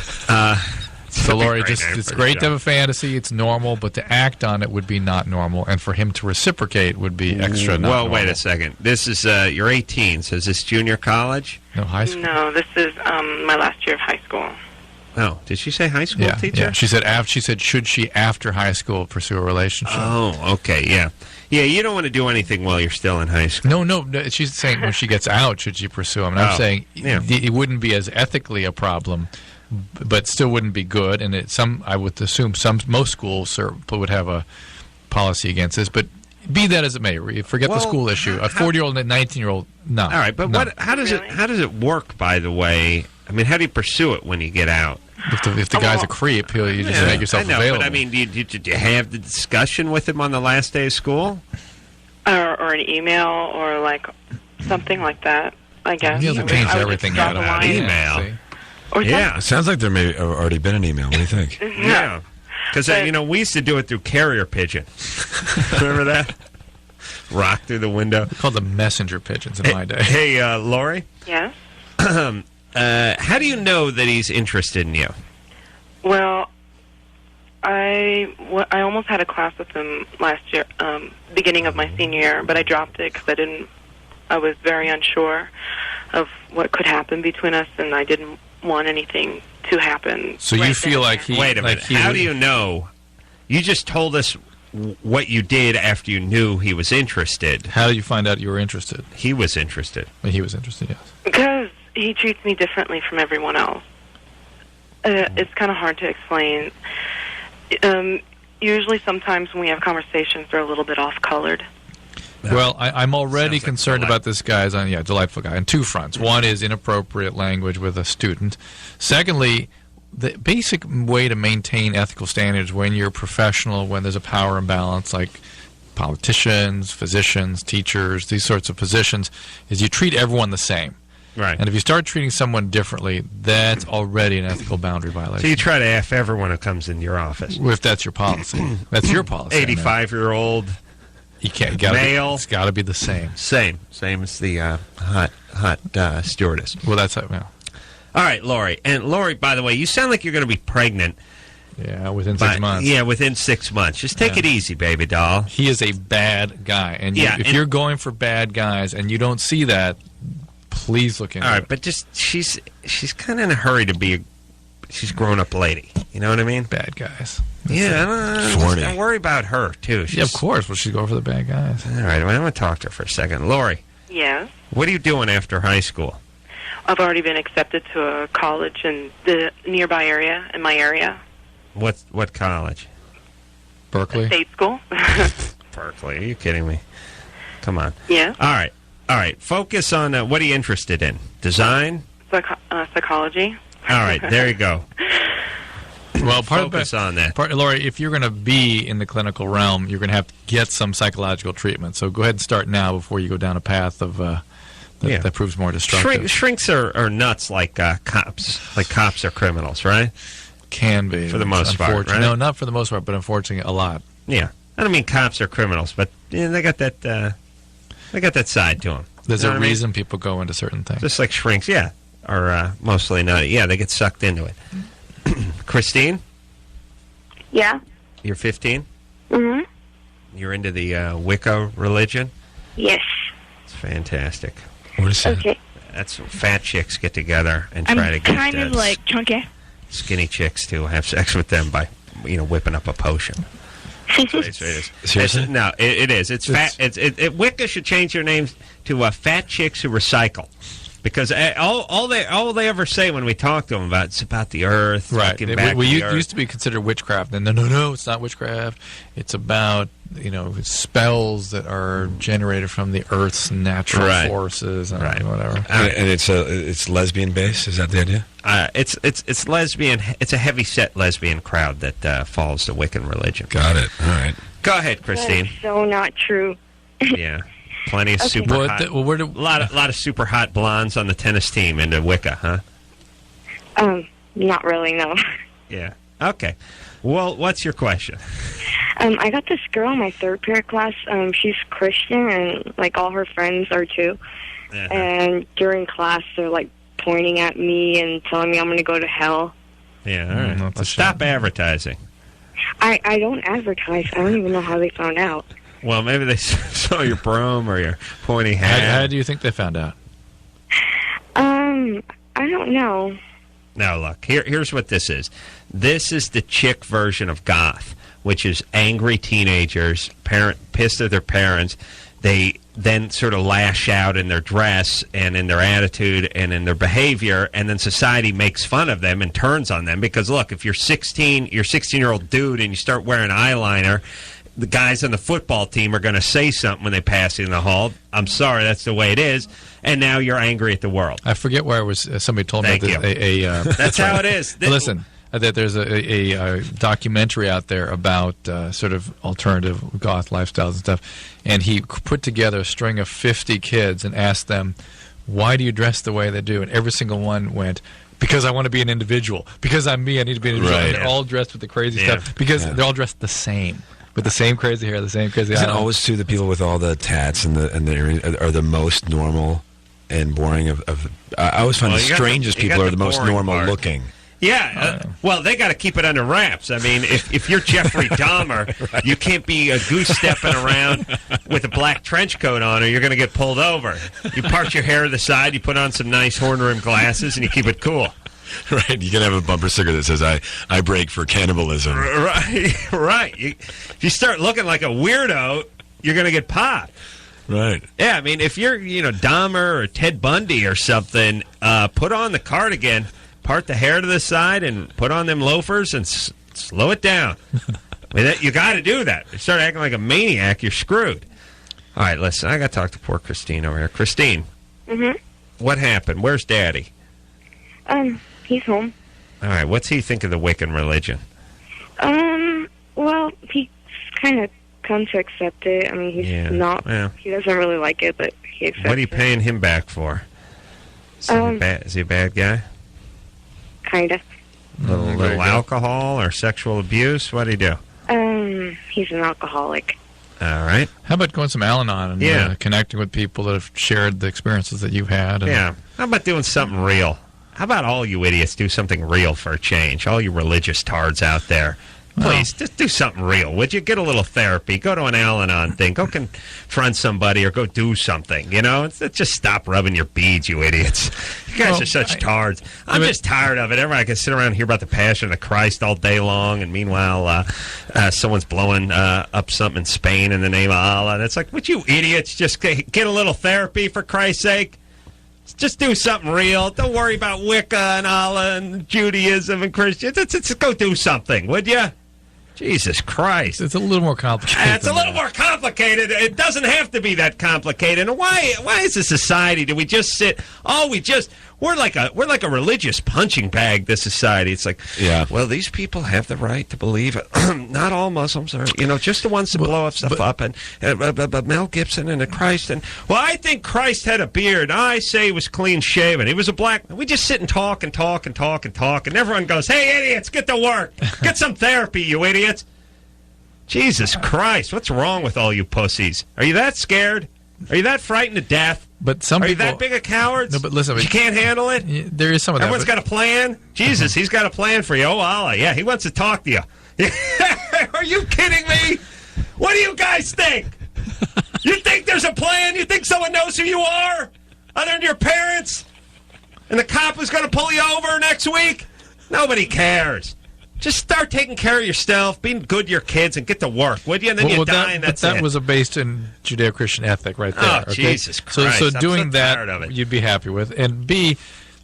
So, Lori, it's great to have a fantasy. It's normal, but to act on it would be not normal, and for him to reciprocate would be extra not normal. Well, wait a second. This is you're 18, so is this junior college? No, high school. No, this is my last year of high school. Oh, did she say high school teacher? Yeah. She said should she after high school pursue a relationship? Oh, okay, yeah. Yeah, you don't want to do anything while you're still in high school. No, she's saying when she gets out, should she pursue him? And I'm saying it wouldn't be as ethically a problem, but still wouldn't be good. And I would assume most schools would have a policy against this. But be that as it may, forget the school issue. A 40-year-old and a 19-year-old, no. All right, but no. how does it work? By the way, I mean, how do you pursue it when you get out? If the guy's a creep, you just make yourself available. But I mean, did you have the discussion with him on the last day of school? Or an email, or like something like that, I guess. Emails have changed everything out about email. Or Yeah. It sounds like there may have already been an email. What do you think? Yeah. Because, we used to do it through carrier pigeon. Remember that? Rock through the window. Called the messenger pigeons in my day. Hey, Lori? Yes? How do you know that he's interested in you? Well, I almost had a class with him last year, beginning of my senior year, but I dropped it because I was very unsure of what could happen between us, and I didn't want anything to happen. So you feel like he... Wait a minute. How do you know? You just told us what you did after you knew he was interested. How did you find out you were interested? He was interested. He was interested, yes. Because he treats me differently from everyone else. It's kind of hard to explain. Usually sometimes when we have conversations, they're a little bit off-colored. Well, I'm already concerned about this guy's delightful guy on two fronts. One is inappropriate language with a student. Secondly, the basic way to maintain ethical standards when you're a professional, when there's a power imbalance, like politicians, physicians, teachers, these sorts of positions, is you treat everyone the same. Right. And if you start treating someone differently, that's already an ethical boundary violation. So you try to F everyone who comes into your office. If that's your policy. That's your policy. 85-year-old you can't, male. It's got to be the same. Same as the hot stewardess. Well, that's how... Well. All right, Lori. And Lori, by the way, you sound like you're going to be pregnant. Yeah, within 6 months. Yeah, within 6 months. Just take it easy, baby doll. He is a bad guy. And if you're going for bad guys and you don't see that, please look into it. All right, but just she's kind of in a hurry to be she's grown up lady. You know what I mean? Bad guys. I worry about her, too. Yeah, of course. Well, she's going for the bad guys. All right, well, I'm going to talk to her for a second. Lori. Yes? What are you doing after high school? I've already been accepted to a college in the nearby area, in my area. What college? Berkeley? State school. Berkeley. Are you kidding me? Come on. Yeah. All right. Focus on what are you interested in? Design? Psychology. All right. There you go. Well, focus on that. Lori, if you're going to be in the clinical realm, you're going to have to get some psychological treatment. So go ahead and start now before you go down a path of that proves more destructive. Shrinks are nuts like cops. Like cops are criminals, right? Can be. For the most part, right? No, not for the most part, but unfortunately a lot. Yeah. I don't mean cops are criminals, but they got that side to them. There's a reason people go into certain things. Just like shrinks, yeah. Or mostly not. Yeah, they get sucked into it. Christine? Yeah. You're 15? Mm-hmm. You're into the Wicca religion? Yes. It's fantastic. What is that? Okay. That's fat chicks get together and try to get kind of like chunky. Skinny chicks to have sex with them by, whipping up a potion. That's what it is. Seriously? No, it is. It's fat. Wicca should change their names to Fat Chicks Who Recycle. Because all they ever say when we talk to them about it's about the earth, right? We used to be considered witchcraft, and no, it's not witchcraft. It's about spells that are generated from the earth's natural forces and whatever. And it's lesbian based. Is that the idea? It's lesbian. It's a heavy set lesbian crowd that follows the Wiccan religion. Got it. All right. Go ahead, Christine. That's so not true. Yeah. Plenty of super hot. A lot of super hot blondes on the tennis team into Wicca, huh? Not really, no. Yeah. Okay. Well, what's your question? I got this girl in my third period class. She's Christian, and like all her friends are too. Uh-huh. And during class, they're like pointing at me and telling me I'm going to go to hell. Yeah. All right. Well, stop advertising. I don't advertise. I don't even know how they found out. Well, maybe they saw your broom or your pointy hat. How do you think they found out? I don't know. Now, look, here's what this is. This is the chick version of goth, which is angry teenagers, pissed at their parents. They then sort of lash out in their dress and in their attitude and in their behavior, and then society makes fun of them and turns on them. Because, look, if you're 16-year-old dude and you start wearing eyeliner, the guys on the football team are going to say something when they pass you in the hall. I'm sorry, that's the way it is. And now you're angry at the world. I forget where I was. Somebody told me that that's how it is. Listen, there's a documentary out there about sort of alternative goth lifestyles and stuff. And he put together a string of 50 kids and asked them, why do you dress the way they do? And every single one went, because I want to be an individual. Because I'm me, I need to be an individual. Right. And they're all dressed with the crazy stuff. Because they're all dressed the same. With the same crazy hair, the same crazy eyes. Is it always true the people with all the tats and the earrings are the most normal and boring I always find the strangest people are the most normal looking. Yeah, well, they got to keep it under wraps. I mean, if you're Jeffrey Dahmer, right. You can't be a goose stepping around with a black trench coat on, or you're going to get pulled over. You part your hair to the side, you put on some nice horn-rimmed glasses, and you keep it cool. Right, you can have a bumper sticker that says, I break for cannibalism. Right. If you start looking like a weirdo, you're going to get popped. Right. Yeah, I mean, if you're, Dahmer or Ted Bundy or something, put on the cardigan, part the hair to the side, and put on them loafers and slow it down. I mean, you got to do that. If you start acting like a maniac, you're screwed. All right, listen, I got to talk to poor Christine over here. Christine, what happened? Where's Daddy? He's home. All right, what's he think of the Wiccan religion? Well, he kind of come to accept it. I mean, he's he doesn't really like it, but he accepts it. What are you paying him back for? Is he a bad guy? Kind of. Little alcohol or sexual abuse? What do he do? He's an alcoholic. All right. How about going some Al-Anon and connecting with people that have shared the experiences that you've had? Yeah. How about doing something real? How about all you idiots do something real for a change? All you religious tards out there. Please, just do something real. Would you get a little therapy? Go to an Al-Anon thing. Go confront somebody or go do something. It's just stop rubbing your beads, you idiots. You guys are such tards. I'm just tired of it. Everyone can sit around and hear about the Passion of Christ all day long, and meanwhile, someone's blowing up something in Spain in the name of Allah. And it's like, would you idiots just get a little therapy for Christ's sake? Just do something real. Don't worry about Wicca and Allah and Judaism and Christians. Just go do something, would you? Jesus Christ. It's a little more complicated. It's a little more complicated. It doesn't have to be that complicated. And why is a society, do we just sit, we're like a religious punching bag, this society. It's like, well, these people have the right to believe it. Not all Muslims are, just the ones that blow up stuff up. But Mel Gibson and Christ. And, well, I think Christ had a beard. I say he was clean shaven. He was a black. We just sit and talk and talk and talk and talk. And everyone goes, hey, idiots, get to work. Get some therapy, you idiots. Jesus Christ, what's wrong with all you pussies? Are you that scared? Are you that frightened to death? But some Are people, you that big of cowards? No, but listen, you can't handle it? There is some of that. Everyone's got a plan? Jesus, he's got a plan for you. Oh, Allah, yeah, he wants to talk to you. Are you kidding me? What do you guys think? You think there's a plan? You think someone knows who you are? Other than your parents? And the cop is going to pull you over next week? Nobody cares. Just start taking care of yourself, being good to your kids, and get to work, would you? And then you die, and that's it. That was based in Judeo-Christian ethic right there. Oh, okay? Jesus Christ. So doing that, you'd be happy with. And B,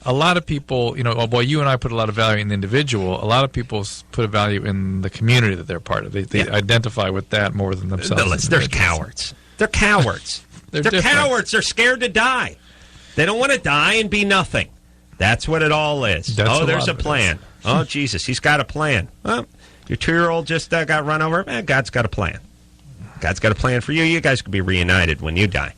a lot of people, while you and I put a lot of value in the individual, a lot of people put a value in the community that they're part of. They identify with that more than themselves. They're cowards. They're cowards. They're cowards. They're scared to die. They don't want to die and be nothing. That's what it all is. There's a plan. Oh, Jesus, he's got a plan. Well, your 2-year-old just got run over. God's got a plan. God's got a plan for you. You guys could be reunited when you die.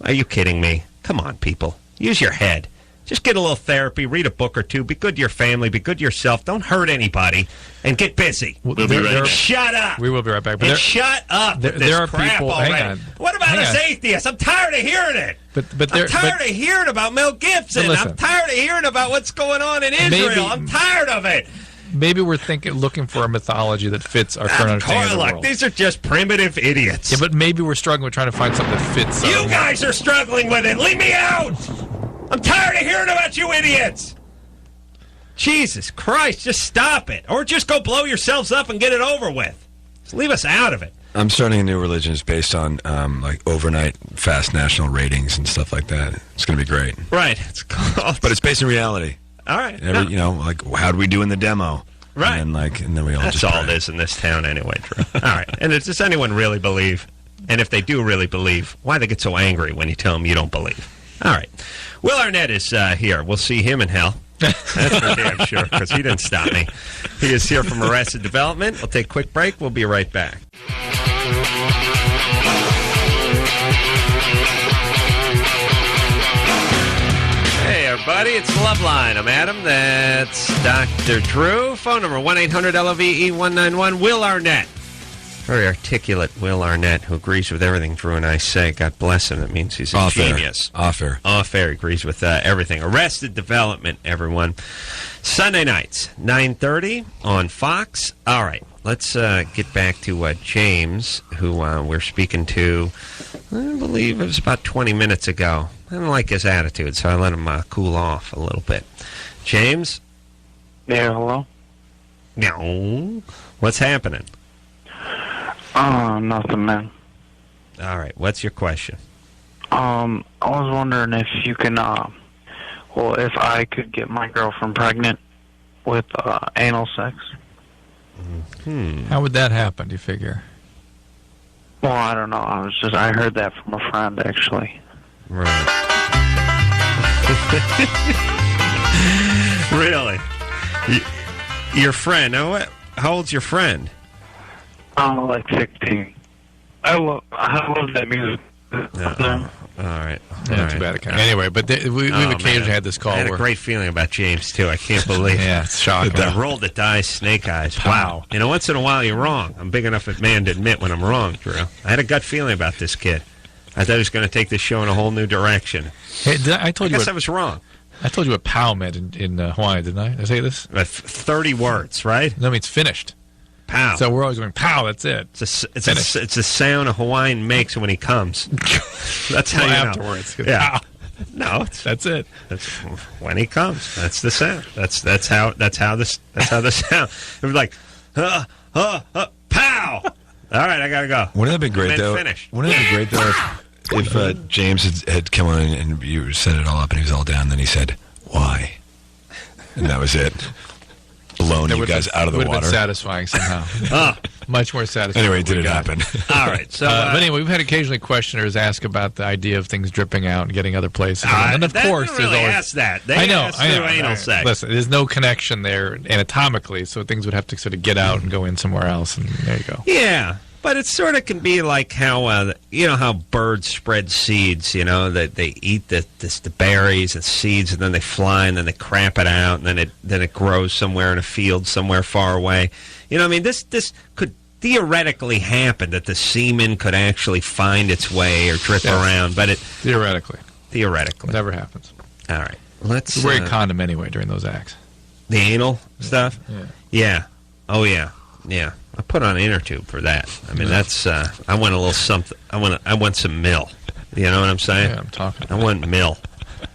Are you kidding me? Come on, people. Use your head. Just get a little therapy, read a book or two, be good to your family, be good to yourself, don't hurt anybody, and get busy. We'll be right back. Shut up. We will be right back. And shut up with this crap people, already. What about us atheists? I'm tired of hearing it. I'm tired of hearing about Mel Gibson. I'm tired of hearing about what's going on in Israel. I'm tired of it. Maybe we're looking for a mythology that fits our current understanding of the world. These are just primitive idiots. Yeah, but maybe we're struggling with trying to find something that fits. You guys are struggling with it. Leave me out. I'm tired of hearing about you idiots. Jesus Christ, just stop it. Or just go blow yourselves up and get it over with. Just leave us out of it. I'm starting a new religion. It's based on like overnight fast national ratings and stuff like that. It's going to be great. Right. It's called... But it's based in reality. All right. Like how do we do in the demo? Right. And then we all That's just all it is in this town anyway, Drew. All right. And does anyone really believe? And if they do really believe, why they get so angry when you tell them you don't believe? All right. Will Arnett is here. We'll see him in hell. That's for damn sure, because he didn't stop me. He is here from Arrested Development. We'll take a quick break. We'll be right back. Hey, everybody. It's Loveline. I'm Adam. That's Dr. Drew. Phone number 1-800-LOVE-191. Will Arnett. Very articulate Will Arnett, who agrees with everything Drew and I say. God bless him. It means he's a genius. Off air. Agrees with everything. Arrested Development, everyone. Sunday nights, 9:30 on Fox. All right, let's get back to James, who we're speaking to, I believe it was about 20 minutes ago. I don't like his attitude, so I let him cool off a little bit. James, Yeah, hello? No. What's happening? Nothing, man. All right. What's your question? I was wondering if you can, if I could get my girlfriend pregnant with, anal sex. How would that happen, do you figure? Well, I don't know. I heard that from a friend, actually. Right. Really? Your friend? Now, how old's your friend? Like 16. I love that music. All right. Yeah, too bad. Anyway, but we've occasionally had this call. I had a great feeling about James, too. I can't believe it. Yeah, it's shocking. The roll the dice, snake eyes. Wow. You know, once in a while you're wrong. I'm big enough a man to admit when I'm wrong, Drew. I had a gut feeling about this kid. I thought he was going to take this show in a whole new direction. Hey, I guess I was wrong. I told you what POW meant in Hawaii, didn't I? Did I say this? 30 words, right? That means finished. Pow. So we're always going, pow, that's it. It's a sound a Hawaiian makes when he comes. That's how you know. Afterwards. Yeah. No, that's it. That's when he comes. That's the sound. That's how the sound. It was like, pow. All right, I gotta go. Wouldn't that be great though? Finished. Wouldn't that be great though if James had come on and you set it all up and he was all down, and then he said, "Why?" And that was it. Blown you guys out of the water. Would have been satisfying somehow. Much more satisfying. Anyway, did it happen? All right. So, but anyway, we've had occasionally questioners ask about the idea of things dripping out and getting other places. And of course, they there's always ask that. They I know. Anal sex. Listen, there's no connection there anatomically, so things would have to sort of get out and go in somewhere else, and there you go. Yeah. But it sort of can be like how how birds spread seeds. You know that they eat the berries and seeds, and then they fly, and then they crap it out, and then it grows somewhere in a field somewhere far away. You know, I mean, this could theoretically happen that the semen could actually find its way or drip around, but theoretically never happens. All right, let's wear a condom anyway during those acts. The anal stuff. Yeah. Oh yeah. I put on an inner tube for that. I mean, that's. I want a little something. I want some mill. You know what I'm saying? Yeah, I'm talking. I want mill.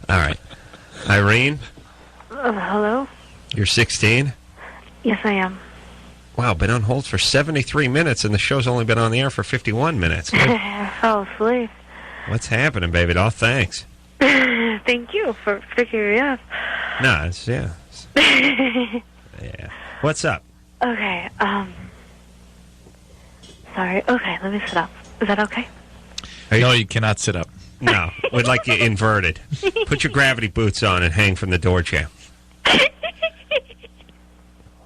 All right, Irene. Hello. You're 16. Yes, I am. Wow, been on hold for 73 minutes, and the show's only been on the air for 51 minutes. I fell asleep. What's happening, baby doll? Thanks. Thank you for figuring it out. No, it's yeah. What's up? Okay. Sorry. Okay, let me sit up. Is that okay? No, you cannot sit up. No, we'd like you inverted. Put your gravity boots on and hang from the door jamb.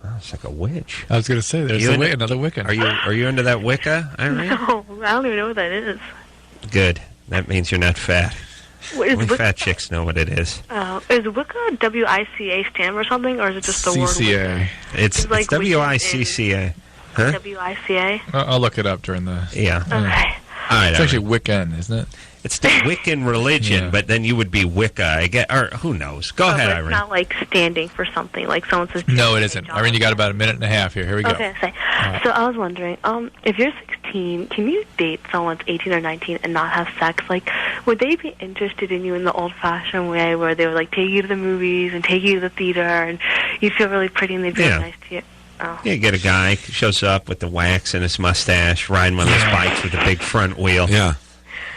Wow, it's like a witch. I was going to say, there's another Wiccan. Are you into that Wicca, Irene? No, I don't even know what that is. Good. That means you're not fat. Only fat chicks know what it is. Is Wicca W-I-C-A stand for something, or is it just the word Wicca? It's W-I-C-C-A. Huh? W-I-C-A? I'll look it up during the... Yeah. Okay. All right, it's actually Wiccan, isn't it? It's the Wiccan religion, but then you would be Wicca. I get, or who knows? Go ahead, Irene. It's not like standing for something, like someone says... No, it isn't. Irene, you got about a minute and a half here. Here we go. Okay, so I was wondering, if you're 16, can you date someone that's 18 or 19 and not have sex? Like, would they be interested in you in the old-fashioned way where they would, like, take you to the movies and take you to the theater and you'd feel really pretty and they'd be nice to you? Oh. Yeah, you get a guy who shows up with the wax in his mustache, riding one of those bikes with a big front wheel. Yeah.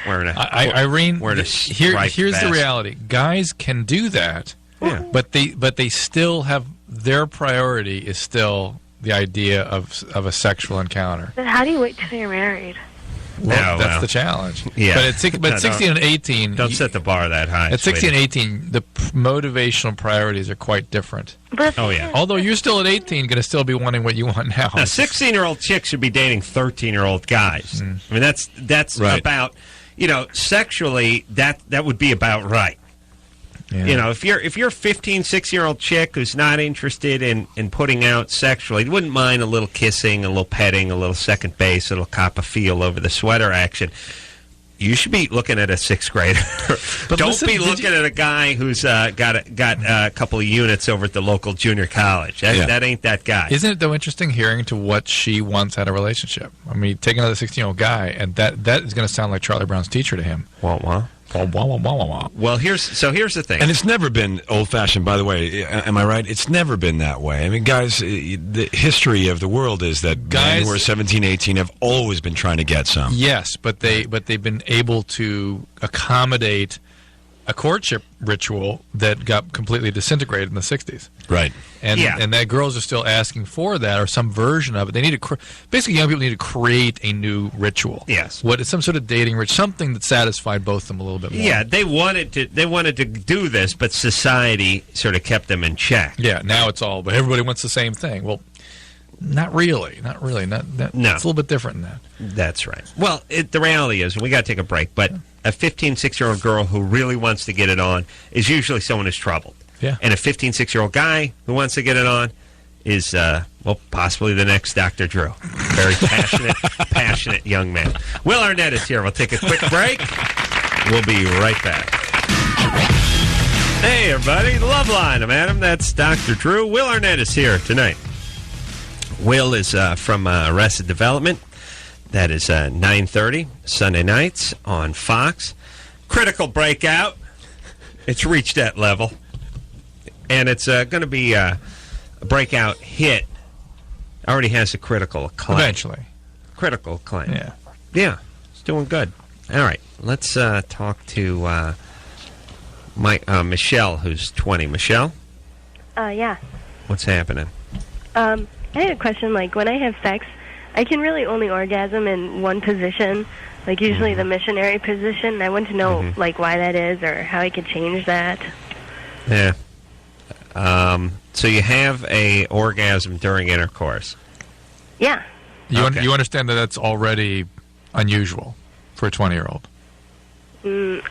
Irene, here's the reality. Guys can do that, but they still have, their priority is still the idea of a sexual encounter. Then how do you wait till you're married? Well, that's the challenge. Yeah. But 16 and 18... Don't set the bar that high. At 16 and 18, the motivational priorities are quite different. Yeah. Although you're still at 18, going to still be wanting what you want now. Now, 16-year-old chicks should be dating 13-year-old guys. I mean, that's right. About, sexually, that would be about right. Yeah. If you're a 15, 16-year-old chick who's not interested in putting out sexually, wouldn't mind a little kissing, a little petting, a little second base, a little cop a feel over the sweater action, you should be looking at a sixth grader. But Don't be looking at a guy who's got a couple of units over at the local junior college. That ain't that guy. Isn't it, though, interesting hearing to what she wants out of a relationship? I mean, take another 16-year-old guy, and that is going to sound like Charlie Brown's teacher to him. What? Well, here's the thing. And it's never been old-fashioned, by the way. Am I right? It's never been that way. I mean, guys, the history of the world is that guys who are 17, 18 have always been trying to get some. Yes, but they've been able to accommodate a courtship ritual that got completely disintegrated in the 60s. Right. And that girls are still asking for that or some version of it. They need to basically young people need to create a new ritual. Yes. What is some sort of dating ritual, something that satisfied both of them a little bit more. Yeah, they wanted to do this, but society sort of kept them in check. Yeah, now it's all but everybody wants the same thing. Well, not really. No. It's a little bit different than that. That's right. Well, the reality is, we got to take a break, but a 15, 6-year-old girl who really wants to get it on is usually someone who's troubled. Yeah. And a 15, 6-year-old guy who wants to get it on is, possibly the next Dr. Drew. Very passionate young man. Will Arnett is here. We'll take a quick break. We'll be right back. Hey, everybody. Loveline. I'm Adam. That's Dr. Drew. Will Arnett is here tonight. Will is from Arrested Development. That is 9:30 Sunday nights on Fox. Critical Breakout. It's reached that level. And it's going to be a breakout hit. Already has a critical acclaim. Eventually. Critical acclaim. Yeah. Yeah. It's doing good. All right. Let's talk to Michelle, who's 20. Michelle? Yeah. What's happening? I had a question. Like, when I have sex, I can really only orgasm in one position, like usually the missionary position. I want to know, like, why that is or how I could change that. Yeah. So you have a orgasm during intercourse? Yeah. You understand that that's already unusual for a 20-year-old?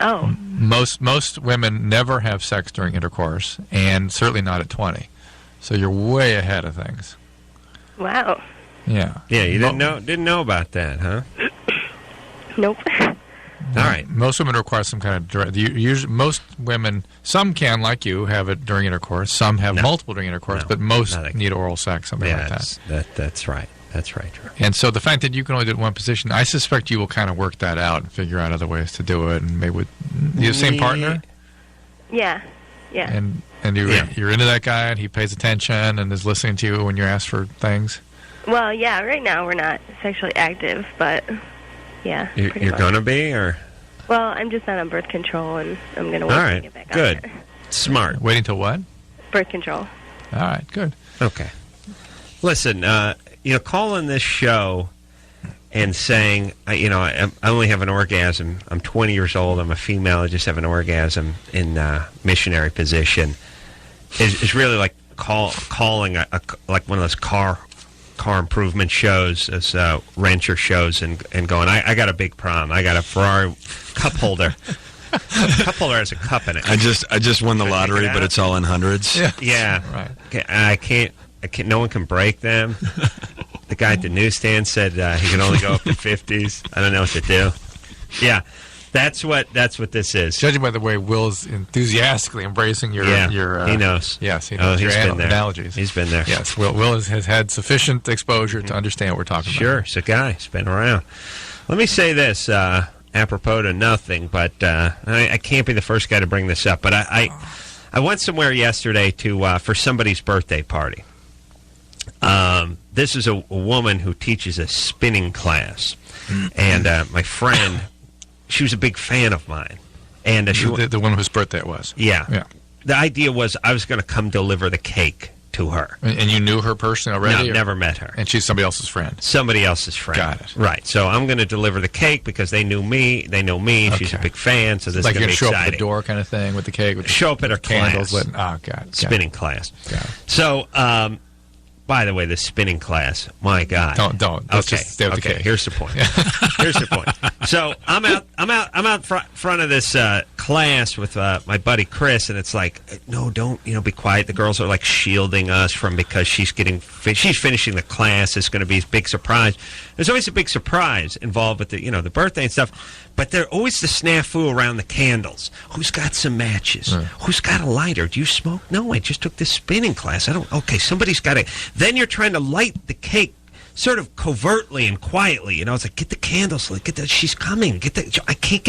Oh. Most women never have sex during intercourse, and certainly not at 20. So you're way ahead of things. Wow. Yeah. Yeah, you didn't know about that, huh? Nope. All right. Most women require some kind of most women, some can, like you, have it during intercourse. Some have multiple during intercourse, but most need oral sex, something like that. That's right. That's right, Drew. And so the fact that you can only do it in one position, I suspect you will kind of work that out and figure out other ways to do it. And maybe with the same partner? Yeah. Yeah. And you're into that guy, and he pays attention and is listening to you when you ask for things? Well, yeah, right now we're not sexually active, but yeah. You're going to be, or? Well, I'm just not on birth control, and I'm going to wait to get back on good. it. Smart. Waiting till what? Birth control. All right, good. Okay. Listen, calling this show and saying, I only have an orgasm. I'm 20 years old. I'm a female. I just have an orgasm in missionary position is really like calling like one of those car improvement shows, as rancher shows, and going, I got a big problem. I got a Ferrari cup holder. Cup holder has a cup in it. I just won the lottery, but it's all in hundreds. Yeah. Right. I can't. No one can break them. The guy at the newsstand said he can only go up to 50s. I don't know what to do. Yeah. That's what this is. Judging by the way Will's enthusiastically embracing your he knows. Yes, he knows your analogies. He's been there. Yes, Will has had sufficient exposure to understand what we're talking about. Sure, he's a guy. He's been around. Let me say this, apropos to nothing, but I can't be the first guy to bring this up, but I went somewhere yesterday for somebody's birthday party. This is a woman who teaches a spinning class, and my friend... She was a big fan of mine, and the one whose birthday it was. Yeah. The idea was I was going to come deliver the cake to her. And you knew her personally already? No, never met her. And she's somebody else's friend. Somebody else's friend. Got it. Right. So I'm going to deliver the cake because they knew me. They know me. Okay. She's a big fan. So this is going to be exciting. Like you're going to show up at the door kind of thing with the cake. With show up at her candles class. God. Spinning class. Got it. So. By the way, the spinning class, my God! Don't. Let's just stay with the cake. Here's the point. Here's the point. So I'm out front of this class with my buddy Chris, and it's like, no, don't be quiet. The girls are like shielding us because she's finishing the class. It's going to be a big surprise. There's always a big surprise involved with the birthday and stuff. But there's always the snafu around the candles. Who's got some matches? Right. Who's got a lighter? Do you smoke? No, I just took this spinning class. Okay, somebody's got it. Then you're trying to light the cake sort of covertly and quietly. And I was like, get the candles lit. She's coming. I can't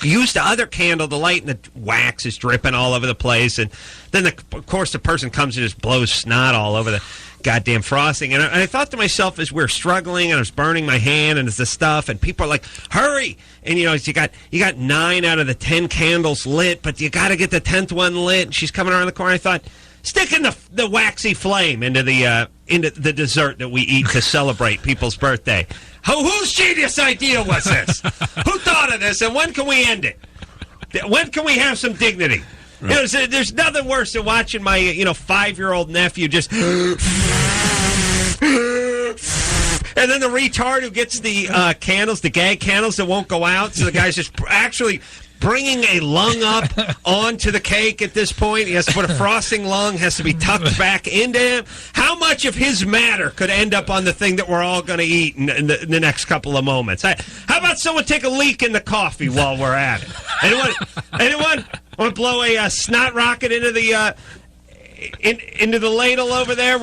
use the other candle to light, and the wax is dripping all over the place. And then, of course, the person comes and just blows snot all over the goddamn frosting. And I thought to myself, as we were struggling, and I was burning my hand, and it's the stuff, and people are like, hurry! And, you got 9 out of the 10 candles lit, but you got to get the 10th one lit. And she's coming around the corner. I thought, stick in the waxy flame into the dessert that we eat to celebrate people's birthday. Whose genius idea was this? Who thought of this? And when can we end it? When can we have some dignity? Right. There's nothing worse than watching my 5-year-old nephew just. And then the retard who gets the candles, the gag candles that won't go out, so the guy's just actually bringing a lung up onto the cake at this point. He has to put a frosting lung, has to be tucked back into him. How much of his matter could end up on the thing that we're all going to eat in the next couple of moments? How about someone take a leak in the coffee while we're at it? Anyone want to blow a snot rocket into the ladle over there?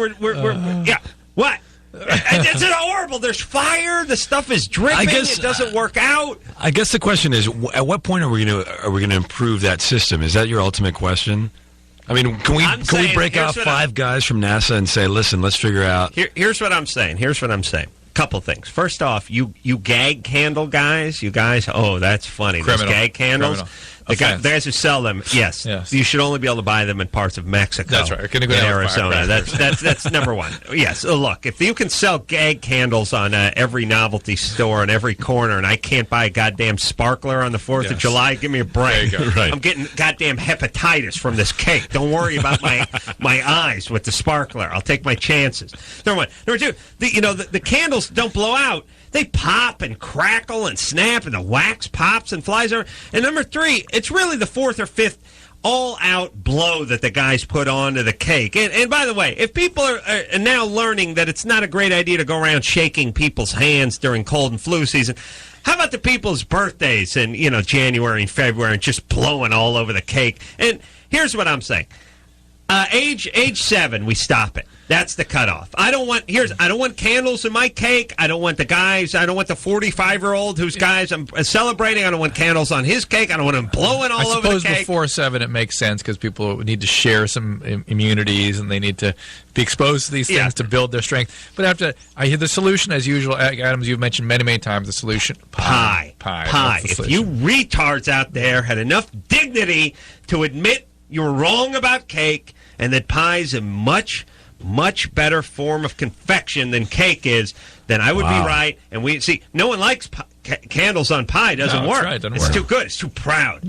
Yeah. What? It's horrible. There's fire. The stuff is dripping. It doesn't work out. I guess the question is, at what point are we going to improve that system? Is that your ultimate question? I mean, can we break out 5 guys from NASA and say, listen, let's figure out? Here's what I'm saying. Couple things. First off, you gag candle guys, oh, that's funny. Criminal. Those gag candles. Criminal. The guys who sell them, yes, you should only be able to buy them in parts of Mexico. That's right. Go in Arizona. That's number one. Yes. Look, if you can sell gag candles on every novelty store in every corner, and I can't buy a goddamn sparkler on the 4th of July, give me a break. There you go. Right. I'm getting goddamn hepatitis from this cake. Don't worry about my eyes with the sparkler. I'll take my chances. Number one. Number two, the candles don't blow out. They pop and crackle and snap, and the wax pops and flies over. And number 3, it's really the 4th or 5th all-out blow that the guys put onto the cake. And by the way, if people are now learning that it's not a great idea to go around shaking people's hands during cold and flu season, how about the people's birthdays in January and February and just blowing all over the cake? And here's what I'm saying. Age 7, we stop it. That's the cutoff. I don't want candles in my cake. I don't want the 45-year-old whose guys I'm celebrating. I don't want candles on his cake. I don't want him blowing all over the cake. I suppose before 7 it makes sense because people need to share some immunities and they need to be exposed to these things to build their strength. But after I hear the solution, as usual, Adams, you've mentioned many, many times, the solution, pie. If you retards out there had enough dignity to admit you were wrong about cake and that pie's a much better form of confection than cake is, then I would be right. And no one likes candles on pie. Doesn't work. Right, it's too good. It's too proud.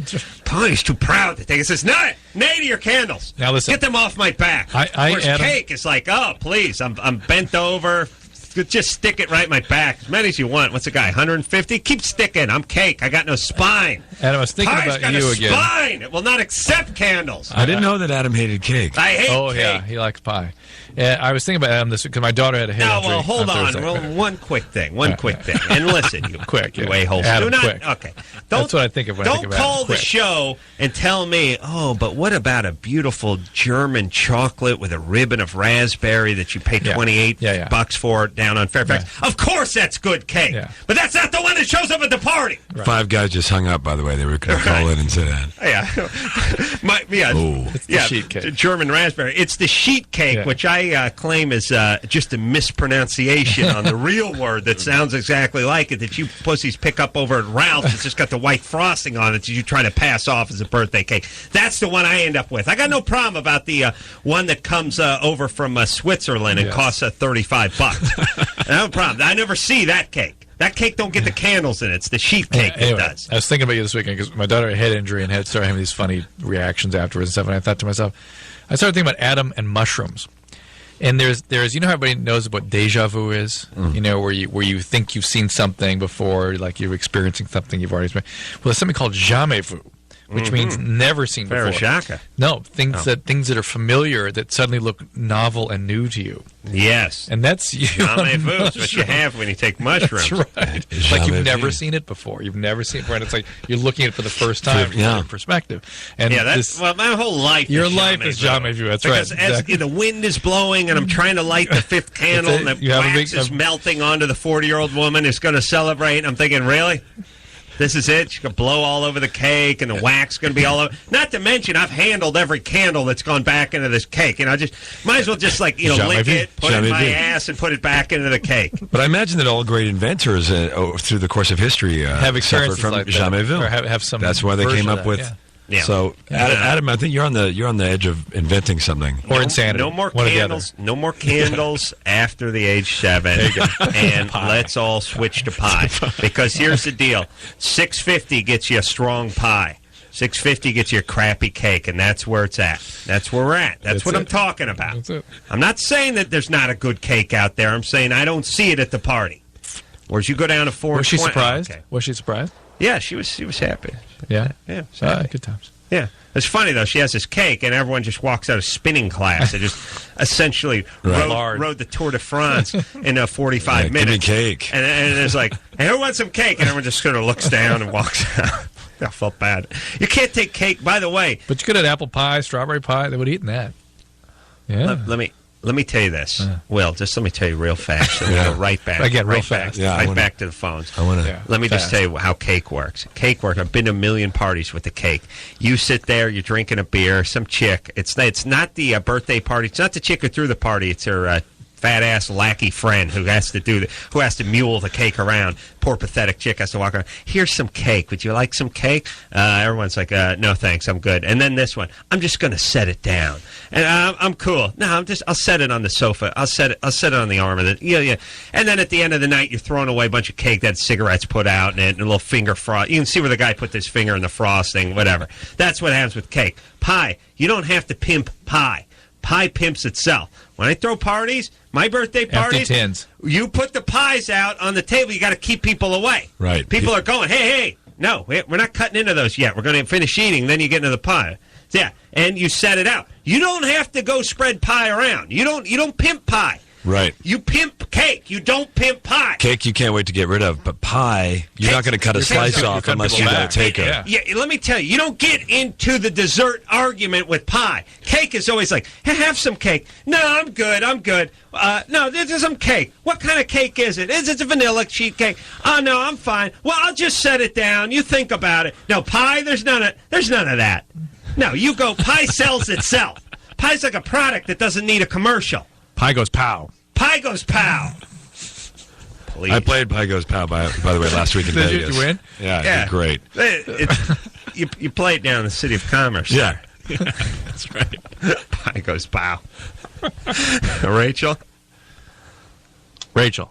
Pie's too proud to take it. Says, nay to your candles. Now listen, get them off my back. Whereas cake is like, oh, please, I'm bent over. Just stick it right in my back. As many as you want. What's a guy, 150? Keep sticking. I'm cake. I got no spine. Adam, I was thinking Pie's about got you a again. Spine. It will not accept candles. I didn't know that Adam hated cake. I hate cake. Oh, yeah. He likes pie. I was thinking about Adam this because my daughter had a hit. Hold on. Well, one quick thing. And listen, you quick. You a-holes. Adam, quick. Okay. That's what I think of when I think of Adam. Don't call the show and tell me, but what about a beautiful German chocolate with a ribbon of raspberry that you pay $28 for down on Fairfax? Yeah. Of course that's good cake. Yeah. But that's not the one that shows up at the party. Right. 5 guys just hung up, by the way. They were going to call in and say that. It's the sheet cake. German raspberry. It's the sheet cake, which I claim is just a mispronunciation on the real word that sounds exactly like it that you pussies pick up over at Ralph's. It's just got the white frosting on it that you try to pass off as a birthday cake. That's the one I end up with. I got no problem about the one that comes over from Switzerland and costs $35. I have a problem. I never see that cake. That cake don't get the candles in it. It's the sheet cake that does. I was thinking about you this weekend because my daughter had a head injury and started having these funny reactions afterwards and stuff. And I thought to myself, I started thinking about Adam and mushrooms. And there's how everybody knows what deja vu is, where you think you've seen something before, like you're experiencing something you've already experienced. Well, there's something called jamais vu, which means never seen before. Shaka. No, things that are familiar that suddenly look novel and new to you. Yes. And that's you. That's what you have when you take mushrooms. That's right. It's like you've never seen it before. You've never seen it before. And it's like you're looking at it for the first time from a perspective. And my whole life your life is jamais vu. That's because right. Because as the wind is blowing and I'm trying to light the fifth candle and the wax is melting onto the 40-year-old woman who's going to celebrate, and I'm thinking, really? This is it? She's going to blow all over the cake, and the wax going to be all over. Not to mention, I've handled every candle that's gone back into this cake, and I just might as well just lick it, put it in my ass, and put it back into the cake. But I imagine that all great inventors through the course of history have experiences from like jamais vu. Or have some. That's why they came up with. Yeah. So, Adam, I think you're on the edge of inventing something or insanity. No more candles. No more candles after the age 7. And let's all switch to pie. Because here's the deal: $6.50 gets you a strong pie. $6.50 gets you a crappy cake, and that's where it's at. That's where we're at. That's what I'm talking about. That's it. I'm not saying that there's not a good cake out there. I'm saying I don't see it at the party. Whereas you go down to 420. Was she surprised? Okay. Was she surprised? Yeah, she was happy. Yeah? Yeah. Good times. Yeah. It's funny, though. She has this cake, and everyone just walks out of spinning class. They just essentially rode the Tour de France in 45 minutes. Give me cake. And it's like, hey, who wants some cake? And everyone just sort of looks down and walks out. I felt bad. You can't take cake, by the way. But you could have apple pie, strawberry pie. They would have eaten that. Yeah. Let me tell you this, Will. Just let me tell you real fast. So we go right back. Again, real fast. Back to the phones. Let me just tell you how cake works. Cake works. I've been to a million parties with the cake. You sit there, you're drinking a beer. Some chick. It's not the birthday party. It's not the chick who threw the party. It's her fat ass lackey friend who has to mule the cake around. Poor pathetic chick has to walk around. Here's some cake. Would you like some cake? Everyone's like, no thanks, I'm good. And then this one, I'm just going to set it down. And I'm cool. No, I'll set it on the sofa. I'll set it on the arm of it. Yeah. And then at the end of the night, you're throwing away a bunch of cake that cigarettes put out and a little finger frost. You can see where the guy put his finger in the frosting, whatever. That's what happens with cake. Pie, you don't have to pimp pie. Pie pimps itself. When I throw parties, my birthday parties, you put the pies out on the table. You got to keep people away. Right. People are going, hey, no, we're not cutting into those yet. We're going to finish eating, then you get into the pie. Yeah, and you set it out. You don't have to go spread pie around. You don't pimp pie. Right. You pimp cake. You don't pimp pie. Cake you can't wait to get rid of, but pie, you're not going to cut a slice off unless you got a taker. Yeah, let me tell you, you don't get into the dessert argument with pie. Cake is always like, hey, have some cake. No, I'm good. No, this is some cake. What kind of cake is it? Is it a vanilla sheet cake? Oh, no, I'm fine. Well, I'll just set it down. You think about it. No, pie, there's none of that. No, you go, pie sells itself. Pie's like a product that doesn't need a commercial. Pie goes pow. Pie goes pow. Please. I played Pie Goes Pow, by the way, last week in Vegas. Did you win? Yeah, it did great. You play it down in the City of Commerce. Yeah. That's right. Pie goes pow. Rachel? Let's get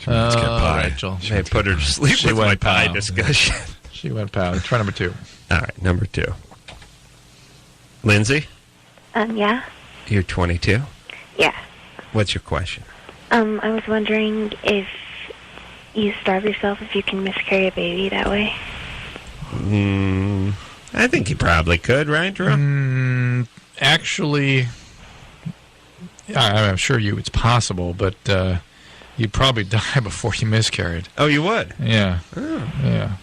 pie. Rachel. They put her to sleep with my pie discussion. She went pow. Try number 2. All right, number 2. Lindsay? Yeah. You're 22? Yeah. What's your question? I was wondering if you starve yourself if you can miscarry a baby that way. I think you probably could, right, Drew? Actually, I'm sure it's possible, but you'd probably die before you miscarried. Oh, you would? Yeah. Oh. Yeah.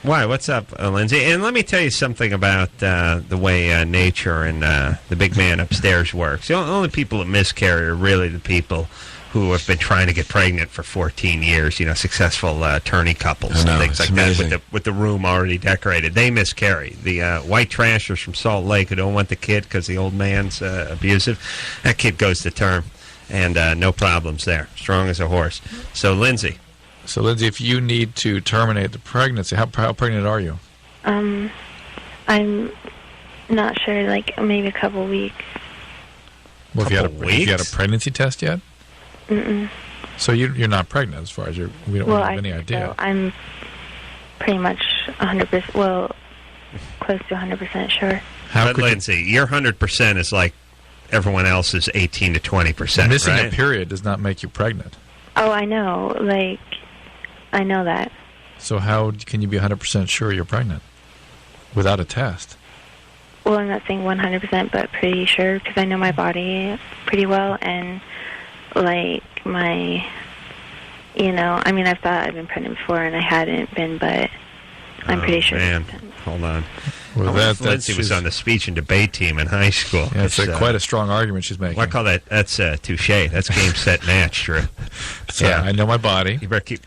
Why? What's up, Lindsay? And let me tell you something about the way nature and the big man upstairs works. The only people that miscarry are really the people who have been trying to get pregnant for 14 years, successful attorney couples and things like amazing. that with the room already decorated. They miscarry. The white trashers from Salt Lake who don't want the kid because the old man's abusive, that kid goes to term. And no problems there. Strong as a horse. So, Lindsay, if you need to terminate the pregnancy, how pregnant are you? I'm not sure, like maybe a couple weeks. Well, have you had a pregnancy test yet? Mm-mm. So you're not pregnant as far as we don't have any idea. So I'm pretty much 100%, close to 100% sure. But Lindsay, your 100% is like everyone else's 18 to 20%, Missing right? a period does not make you pregnant. Oh, I know. I know that. So how can you be 100% sure you're pregnant? Without a test. Well, I'm not saying 100%, but pretty sure because I know my body pretty well, and like my, I mean, I've thought I've been pregnant before, and I hadn't been, but I'm pretty sure. Man, hold on. Well, Lindsay was on the speech and debate team in high school. Yeah, it's quite a strong argument she's making. Well, I call that's touche. That's game, set, match, Drew. So I know my body. You better keep,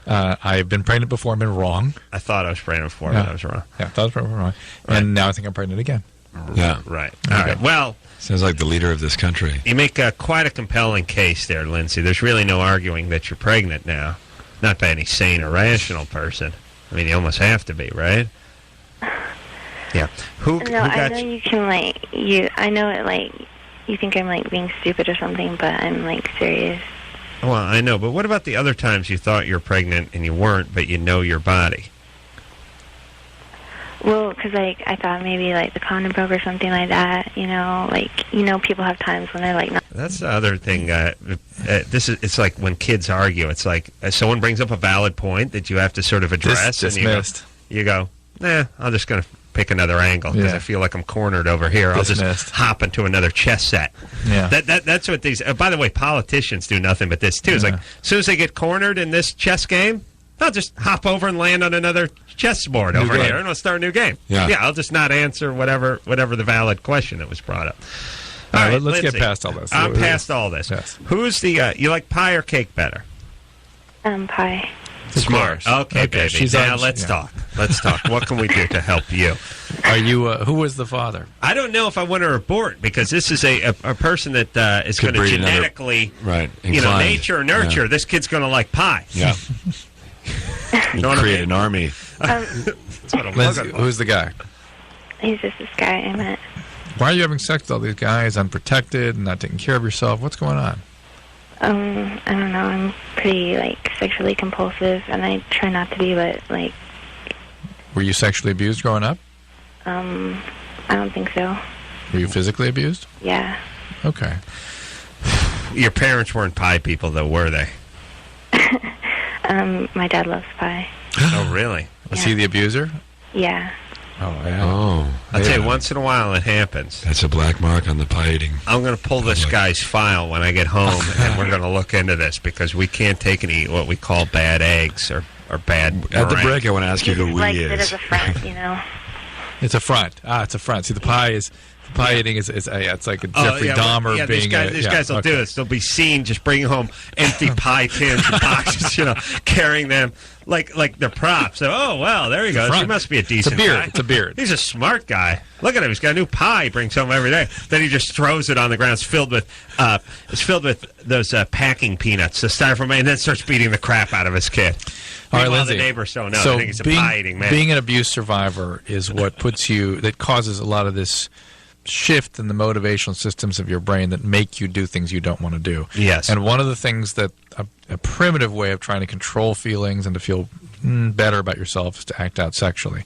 I've been pregnant before and been wrong. I thought I was pregnant before, but I was wrong. Yeah, I thought I was pregnant wrong. Right. And now I think I'm pregnant again. Yeah. Right. All right. Well, sounds like the leader of this country. You make quite a compelling case there, Lindsay. There's really no arguing that you're pregnant now. Not by any sane or rational person. I mean, you almost have to be, right? Yeah. Who No, got I know you can, I know it, you think I'm, being stupid or something, but I'm, serious. Well, I know, but what about the other times you thought you were pregnant and you weren't, but you know your body? Well, because, I thought maybe, the condom broke or something like that, people have times when they're, not... That's the other thing. It's like when kids argue. It's like someone brings up a valid point that you have to sort of address. Dismissed. And you go, I'm just going to pick another angle because I feel like I'm cornered over here. I'll just hop into another chess set. Yeah. That's what these... by the way, politicians do nothing but this, too. It's as soon as they get cornered in this chess game, they'll just hop over and land on another chessboard over here, and we'll start a new game. Yeah, I'll just not answer whatever the valid question that was brought up. All right, Lindsay, let's get past all this. I'm past all this. Yes. Who's the... you like pie or cake better? Pie. Smart. Okay, baby. Let's talk. Let's talk. What can we do to help you? Are you... who was the father? I don't know if I want to report, because this is a person that is going to genetically... nature or nurture. Yeah. This kid's going to like pie. Yeah. You create an army. That's what I'm Lindsay, looking for. who's the guy? He's just this guy I met. Why are you having sex with all these guys, unprotected, and not taking care of yourself? What's going on? I don't know. I'm pretty, sexually compulsive, and I try not to be, but, Were you sexually abused growing up? I don't think so. Were you physically abused? Yeah. Okay. Your parents weren't pie people, though, were they? My dad loves pie. Oh, really? Was he the abuser? Yeah. Oh, yeah. Oh. I'll tell you, once in a while it happens. That's a black mark on the pie eating. I'm going to pull this guy's file when I get home, and we're going to look into this, because we can't take and eat what we call bad eggs or bad... At the break, I want to ask you who we is. It as a front, It's a front. It's a front. See, the pie eating is it's like a Jeffrey Dahmer being... These guys will do this. They'll be seen just bringing home empty pie tins and boxes, carrying them like they're props. So, oh, well, there he goes. He must be a decent guy. It's a beard. He's a smart guy. Look at him. He's got a new pie he brings home every day. Then he just throws it on the ground. It's filled with those packing peanuts, the styrofoam, and then starts beating the crap out of his kid. All right, Lindsay. The neighbors don't know. So I think he's a pie-eating man. Being an abuse survivor is what that causes a lot of this shift in the motivational systems of your brain that make you do things you don't want to do. Yes. And one of the things that a primitive way of trying to control feelings and to feel better about yourself is to act out sexually.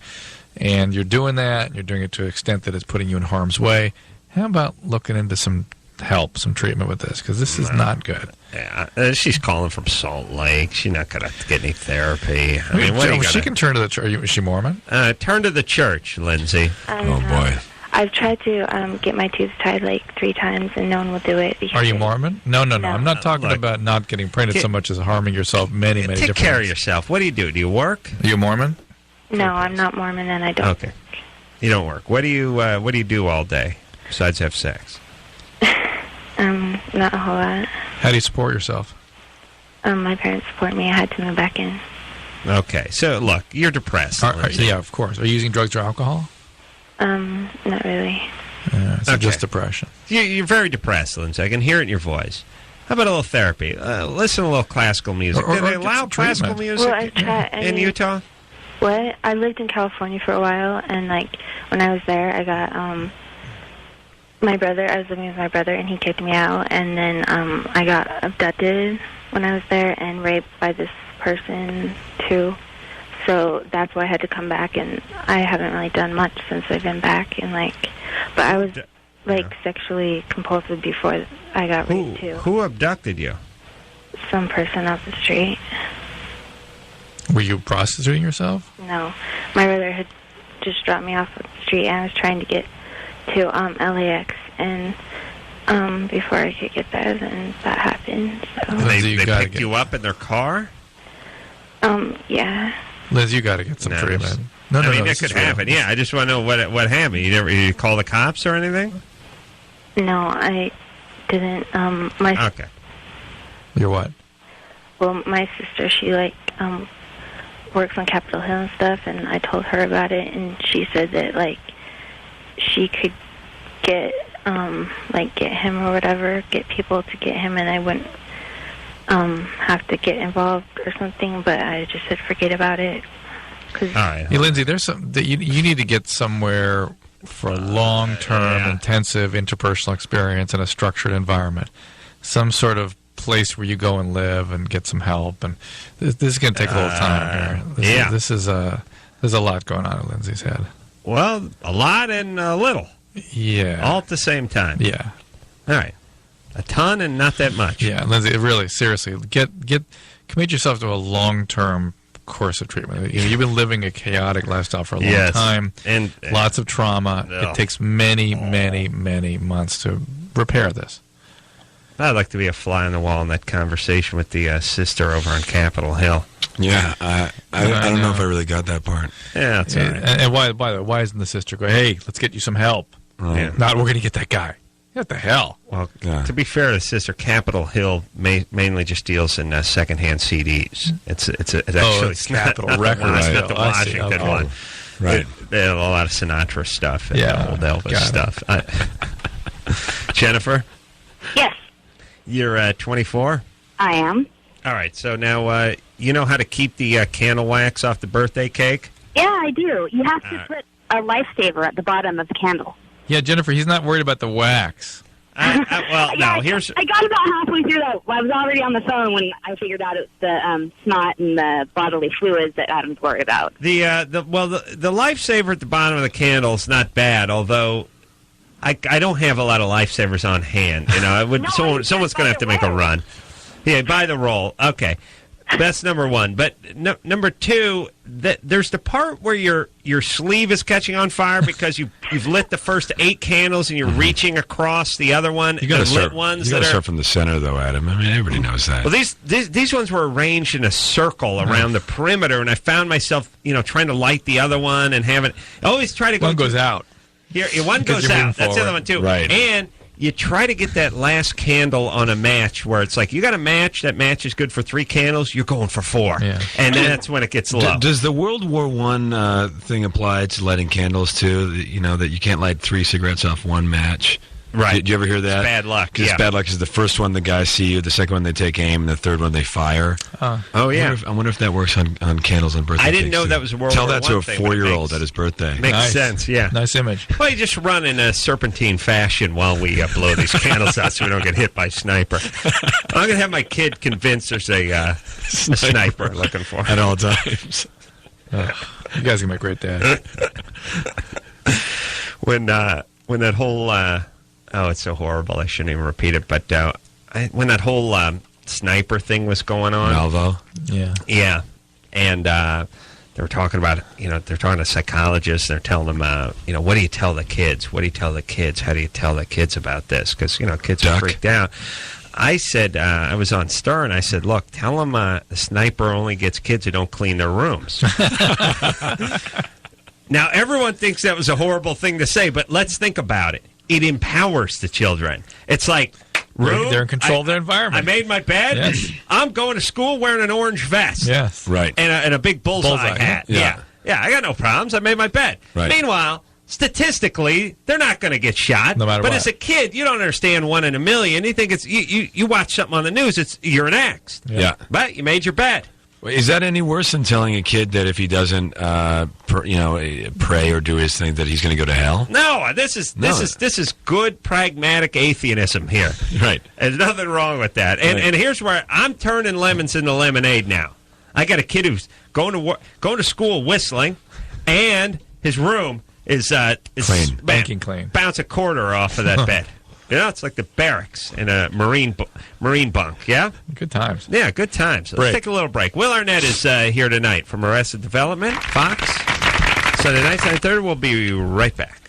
And you're doing that, and you're doing it to an extent that it's putting you in harm's way. How about looking into some help, some treatment with this? Because this is not good. Yeah, she's calling from Salt Lake. She's not going to get any therapy. I mean, what she can turn to the church. Is she Mormon? Turn to the church, Lindsay. Oh, boy. I've tried to get my tubes tied 3 times, and no one will do it. Are you Mormon? No. I'm not talking about not getting pregnant so much as harming yourself many different ways. Take care of yourself. What do you do? Do you work? Are you Mormon? No, I'm not Mormon, and I don't. Okay. You don't work. What do you do all day besides have sex? Not a whole lot. How do you support yourself? My parents support me. I had to move back in. Okay. So, look, you're depressed. Yeah, of course. Are you using drugs or alcohol? Not really. So just depression. You're very depressed, Lindsay. I can hear it in your voice. How about a little therapy? Listen to a little classical music. Do they allow classical music in Utah? What? I lived in California for a while, and when I was there, I got my brother. I was living with my brother, and he kicked me out. And then I got abducted when I was there and raped by this person too. So that's why I had to come back, and I haven't really done much since I've been back. And but I was sexually compulsive before I got raped too. Who abducted you? Some person off the street. Were you prostituting yourself? No, my brother had just dropped me off at the street, and I was trying to get to LAX, and before I could get there, then that happened. So. They picked you up in their car? Yeah. Liz, you got to get some treatment. I mean, that could happen. Yeah, I just want to know what happened. You call the cops or anything? No, I didn't. Okay. You're what? Well, my sister, she works on Capitol Hill and stuff, and I told her about it, and she said that she could get him or whatever, get people to get him, and I wouldn't have to get involved or something. But I just said forget about it. All right. Hey, Lindsay, there's some that you need to get somewhere for a long-term, intensive interpersonal experience in a structured environment. Some sort of place where you go and live and get some help. And this is going to take a little time here. There's a lot going on in Lindsay's head. Well, a lot and a little. Yeah. All at the same time. Yeah. All right. A ton and not that much. Yeah, Lindsay, really, seriously, commit yourself to a long-term course of treatment. You've been living a chaotic lifestyle for a long time, and lots of trauma. It takes many, many, many months to repair this. I'd like to be a fly on the wall in that conversation with the sister over on Capitol Hill. Yeah, I don't know if I really got that part. Yeah, that's all right. And why, by the way, why isn't the sister going, hey, let's get you some help? Yeah. Not, we're going to get that guy. What the hell? Well, to be fair to sister, Capitol Hill mainly just deals in secondhand CDs. It's actually Capitol Records. It's not the Washington one. Right. They have a lot of Sinatra stuff and old Elvis stuff. Jennifer? Yes. You're 24? I am. All right, so now you know how to keep the candle wax off the birthday cake? Yeah, I do. You have to put a lifesaver at the bottom of the candle. Yeah, Jennifer, he's not worried about the wax. I got about halfway through that. I was already on the phone when I figured out it's the snot and the bodily fluids that Adam's worried about. The lifesaver at the bottom of the candle is not bad, although I don't have a lot of lifesavers on hand. You know, I would someone's going to have to make a run. Yeah, buy the roll. Okay. That's number one. But number two, there's the part where your sleeve is catching on fire because you've lit the first 8 candles and you're reaching across the other one. You got to start. Ones You got to start from the center, though, Adam. I mean, everybody knows that. Well, these ones were arranged in a circle around the perimeter, and I found myself, trying to light the other one and have it. I always try to go. One goes out. Here, one goes out. That's the other one too. Right. And you try to get that last candle on a match where it's like you got a match. That match is good for 3 candles. You're going for 4, and that's when it gets low. Does the World War I thing apply to lighting candles too? You know that you can't light 3 cigarettes off one match. Right. Did you ever hear that? It's bad luck. It's bad luck because the first one the guys see you, the second one they take aim, and the third one they fire. Oh yeah. I wonder if that works on candles on birthday. I didn't cakes, know too. that was a World Tell War that to I a thing, 4-year-old at his birthday. Makes sense. Yeah. Nice image. Well, you just run in a serpentine fashion while we blow these candles out so we don't get hit by sniper. I'm going to have my kid convinced there's a sniper looking for him. At all times. You guys can make great dad. When that whole it's so horrible I shouldn't even repeat it, but when that whole sniper thing was going on, Malvo, yeah, and they were talking about, they're talking to psychologists, and they're telling them, what do you tell the kids? What do you tell the kids? How do you tell the kids about this? Because kids are freaked out. I said, I was on Stern. I said, look, tell them the sniper only gets kids who don't clean their rooms. Now, everyone thinks that was a horrible thing to say, but let's think about it. It empowers the children. It's like, they're in control of their environment. I made my bed. Yes. I'm going to school wearing an orange vest. Yes. Right. And a big bullseye hat. Yeah, I got no problems. I made my bed. Right. Meanwhile, statistically, they're not going to get shot. No matter what. But as a kid, you don't understand 1 in a million. You think it's you watch something on the news, you're an axe. Yeah. But you made your bed. Is that any worse than telling a kid that if he doesn't, pray or do his thing, that he's going to go to hell? No, this is good pragmatic atheism here. Right. There's nothing wrong with that. And here's where I'm turning lemons into lemonade now. I got a kid who's going to school whistling, and his room is clean, banking clean. Bounce a quarter off of that bed. It's like the barracks in a marine bunk, yeah? Good times. Yeah, good times. Let's take a little break. Will Arnett is here tonight from Arrested Development, Fox. Sunday nights, 9:30. We'll be right back.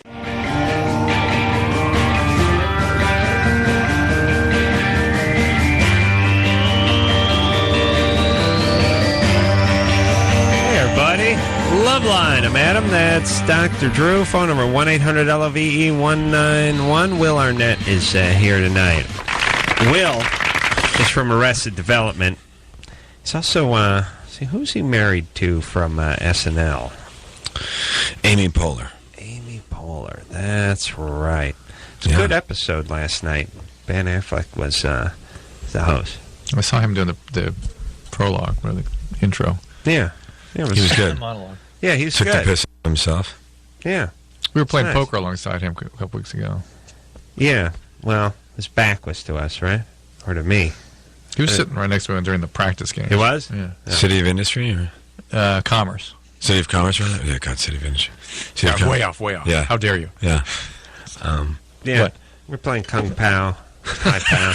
Loveline. I'm Adam. That's Dr. Drew. Phone number 1-800-LOVE-191. Will Arnett is here tonight. Will is from Arrested Development. He's also, who's he married to from SNL? Amy Poehler. Amy Poehler. That's right. It's a good episode last night. Ben Affleck was the host. I saw him doing the prologue, or the intro. Yeah. He was good. Monologue. Yeah, he's Took good. the piss out of himself. Yeah. We were playing Nice. poker alongside him a couple weeks ago. Yeah. Well, his back was to us, right? Or to me. He was sitting right next to him during the practice game. He was? Yeah. City of Industry? Or? Commerce. City of Commerce, right? Yeah, God, City of Industry. City of Way off. Yeah. How dare you? Yeah. Yeah. What? We're playing Kung Pao. Pai Pao.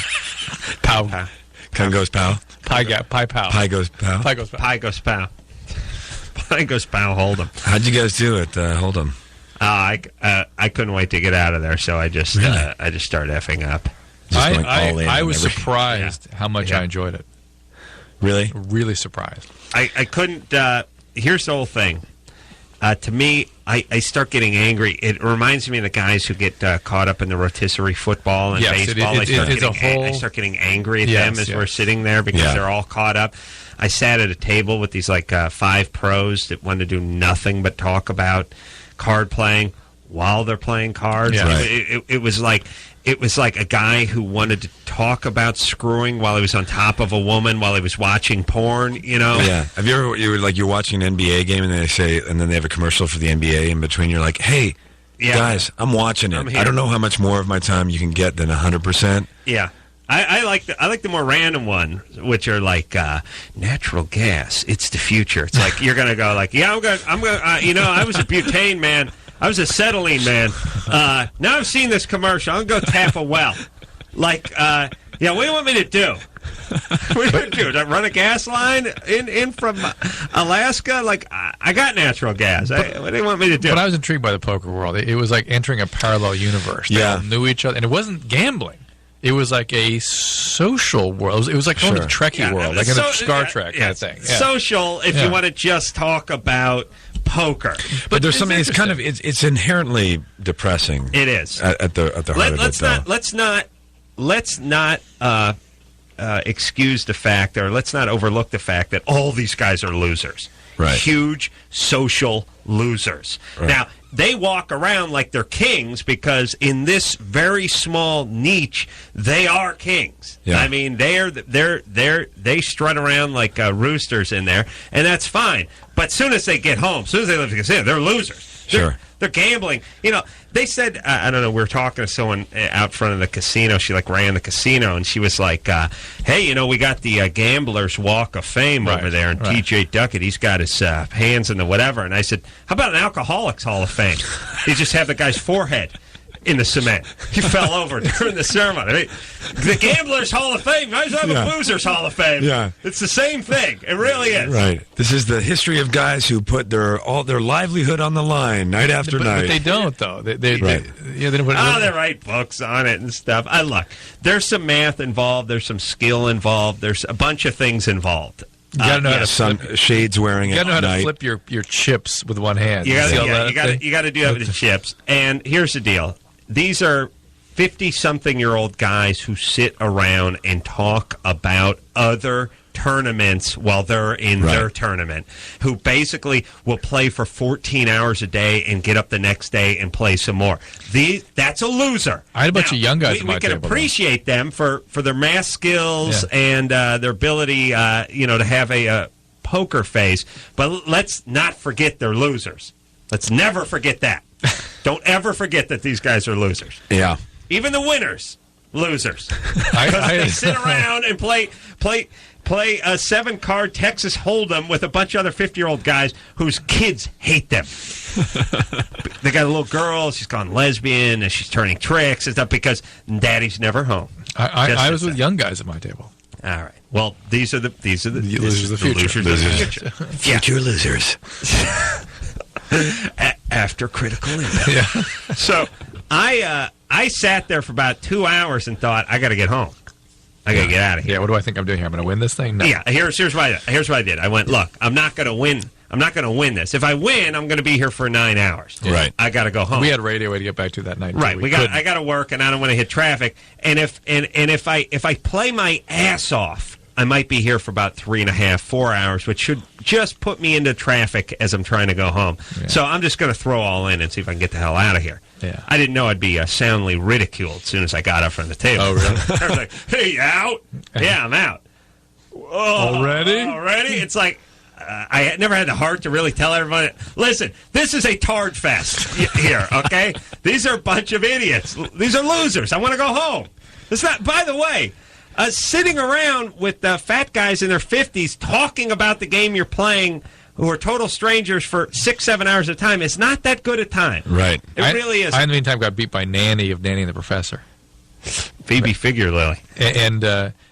Pow. Kung goes pow. Pie pow. Pie goes pow. Pie goes pow. Pai goes Pao. Pai goes Pao Hold'em. How'd you guys do it, Hold'em? I couldn't wait to get out of there, so I just started effing up. Just going all in I on was everything. surprised how much I enjoyed it. Really? Really surprised. I couldn't. Here's the whole thing. To me, I start getting angry. It reminds me of the guys who get caught up in the rotisserie football and Yes, baseball. I start getting angry at them as we're sitting there because they're all caught up. I sat at a table with these 5 pros that wanted to do nothing but talk about card playing while they're playing cards. Yeah. Right. It was like a guy who wanted to talk about screwing while he was on top of a woman while he was watching porn. Yeah. Have you ever you're watching an NBA game and then they have a commercial for the NBA in between? You're like, hey, guys, I'm watching it. I don't know how much more of my time you can get than 100%. Yeah. I like the more random one, which are like natural gas. It's the future. It's like you're gonna go like, yeah, I'm gonna. I was a butane man. I was a acetylene man. Now I've seen this commercial. I'm gonna go tap a well. What do you want me to do? What do you do? To run a gas line in from Alaska? I got natural gas. What do you want me to do? But I was intrigued by the poker world. It was like entering a parallel universe. They all knew each other, and it wasn't gambling. It was like a social world. It was like going to the Trekkie world, like in a Star Trek kind of thing. Yeah. Social, if you want to just talk about poker. But there's something. It's kind of it's inherently depressing. It is at the heart of it. Let's not excuse the fact, or let's not overlook the fact that all these guys are losers. Right. Huge social losers. Right. Now, they walk around like they're kings because in this very small niche, they are kings. Yeah. I mean, they strut around like roosters in there, and that's fine. But as soon as they get home, as soon as they leave the casino, they're losers. They're gambling. They said, I don't know, we were talking to someone out front of the casino. She, ran the casino, and she was like, hey, we got the Gamblers Walk of Fame over there, and T.J. Duckett, he's got his hands in the whatever. And I said, how about an Alcoholics Hall of Fame? You just have the guy's forehead in the cement. He fell over during the ceremony. I mean, the Gamblers Hall of Fame. I have a Losers Hall of Fame. Yeah. It's the same thing. It really is. Right. This is the history of guys who put all their livelihood on the line night after night. But they don't, though. They don't put they write books on it and stuff. Look, there's some math involved. There's some skill involved. There's a bunch of things involved. You got to know how to shades wearing. You got to know how to flip your chips with one hand. You got to do that with the chips. And here's the deal. These are 50-something-year-old guys who sit around and talk about other tournaments while they're in their tournament, who basically will play for 14 hours a day and get up the next day and play some more. That's a loser. I had a bunch of young guys at my we can table, appreciate them for their math skills and their ability to have a poker face, but let's not forget they're losers. Let's never forget that. Don't ever forget that these guys are losers. Yeah. Even the winners, losers. Because they sit around and play a 7-card Texas Hold'em with a bunch of other 50-year-old guys whose kids hate them. They got a little girl, she's gone lesbian, and she's turning tricks and stuff because daddy's never home. I was with young guys at my table. All right. Well, these are the losers of the future. Future losers. After critical impact. So I sat there for about 2 hours and thought, I got to get home. I got to get out of here. Yeah, what do I think I'm doing here? I'm going to win this thing? No. Yeah, here's what I did. I went, look, I'm not going to win. I'm not going to win this. If I win, I'm going to be here for 9 hours. Right. I got to go home. We had radio to get back to that night. Right. Too. I got to work, and I don't want to hit traffic. And if I play my ass off, I might be here for about 3.5, 4 hours, which should just put me into traffic as I'm trying to go home. Yeah. So I'm just going to throw all in and see if I can get the hell out of here. Yeah. I didn't know I'd be soundly ridiculed as soon as I got up from the table. Oh, really? I was like, hey, you out? Yeah, I'm out. Oh, Already? It's like, I had never had the heart to really tell everybody, listen, this is a tard fest here, okay? These are a bunch of idiots. These are losers. I want to go home. It's not, by the way, sitting around with fat guys in their 50s talking about the game you're playing who are total strangers for 6-7 hours at a time is not that good a time. Right. It really is. I, in the meantime, got beat by Nanny of Nanny and the Professor. Phoebe Figure Lily. And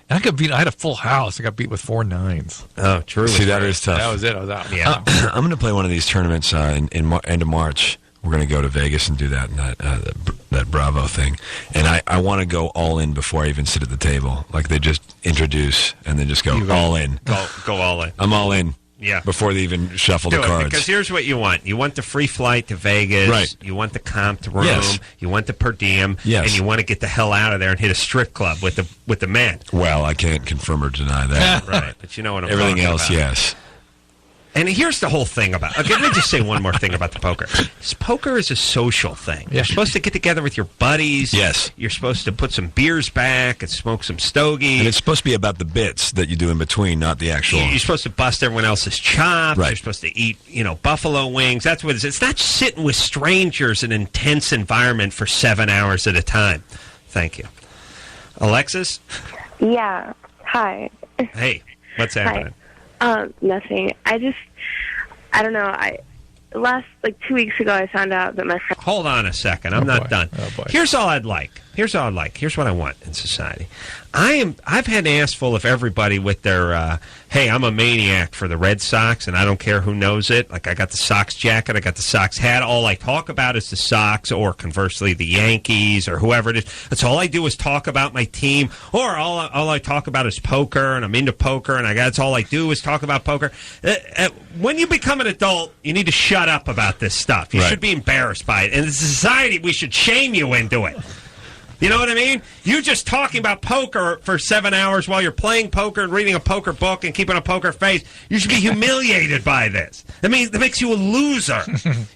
I got beat. I had a full house. I got beat with 4 9s. Oh, true. See, that is tough. That was it. I was out. Yeah. I'm going to play one of these tournaments in end of March. We're going to go to Vegas and do that that Bravo thing. And I want to go all in before I even sit at the table. Like they just introduce and then just go all in. Go all in. I'm all in. Yeah. Before they even shuffle Do the it, cards. because here's what you want. You want the free flight to Vegas. Right. You want the comped room. Yes. You want the per diem. Yes. And you want to get the hell out of there and hit a strip club with the men. Well, I can't confirm or deny that. Right. But you know what I'm Everything talking else, about. yes. And here's the whole thing about. Okay, let me just say one more thing about the poker. Poker is a social thing. You're supposed to get together with your buddies. Yes. You're supposed to put some beers back and smoke some stogie. And it's supposed to be about the bits that you do in between, not the actual. You're supposed to bust everyone else's chops. Right. You're supposed to eat, buffalo wings. That's what it is. It's not sitting with strangers in an intense environment for 7 hours at a time. Thank you. Alexis? Yeah. Hi. Hey, what's happening? Nothing. I don't know. Last 2 weeks ago, I found out that my friend. Hold on a second. I'm not done. Oh, boy. Here's all I'd like. Here's what I want in society. I've had an ass full of everybody with their, hey, I'm a maniac for the Red Sox, and I don't care who knows it. Like, I got the Sox jacket, I got the Sox hat. All I talk about is the Sox, or conversely, the Yankees, or whoever it is. That's all I do is talk about my team, or all I talk about is poker, and I'm into poker, and that's all I do is talk about poker. When you become an adult, you need to shut up about this stuff. You should be embarrassed by it. And as a society, we should shame you into it. You know what I mean? You just talking about poker for 7 hours while you're playing poker and reading a poker book and keeping a poker face. You should be humiliated by this. I mean, that makes you a loser.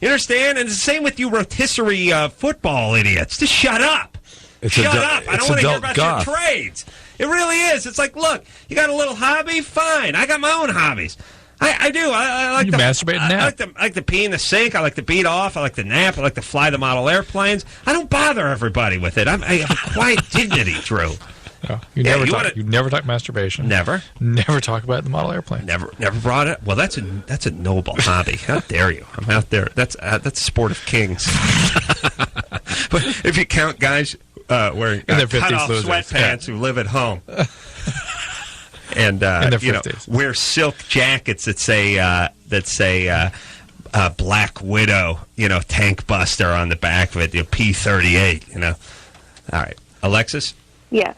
You understand? And it's the same with you rotisserie football idiots. Just shut up. Shut up. I don't want to hear about your trades. It really is. It's like, look, you got a little hobby? Fine. I got my own hobbies. I do. I like you to masturbate and nap. I like to pee in the sink. I like to beat off. I like to nap. I like to fly the model airplanes. I don't bother everybody with it. I have a quiet dignity, Drew. Oh, you never talk masturbation. Never. Never talk about the model airplane. Never brought it. Well, that's a noble hobby. How dare you? I'm out there. That's a sport of kings. But if you count guys wearing cut-off sweatpants who live at home. And wear silk jackets that say Black Widow, tank buster on the back of it, P-38, All right, Alexis. Yes.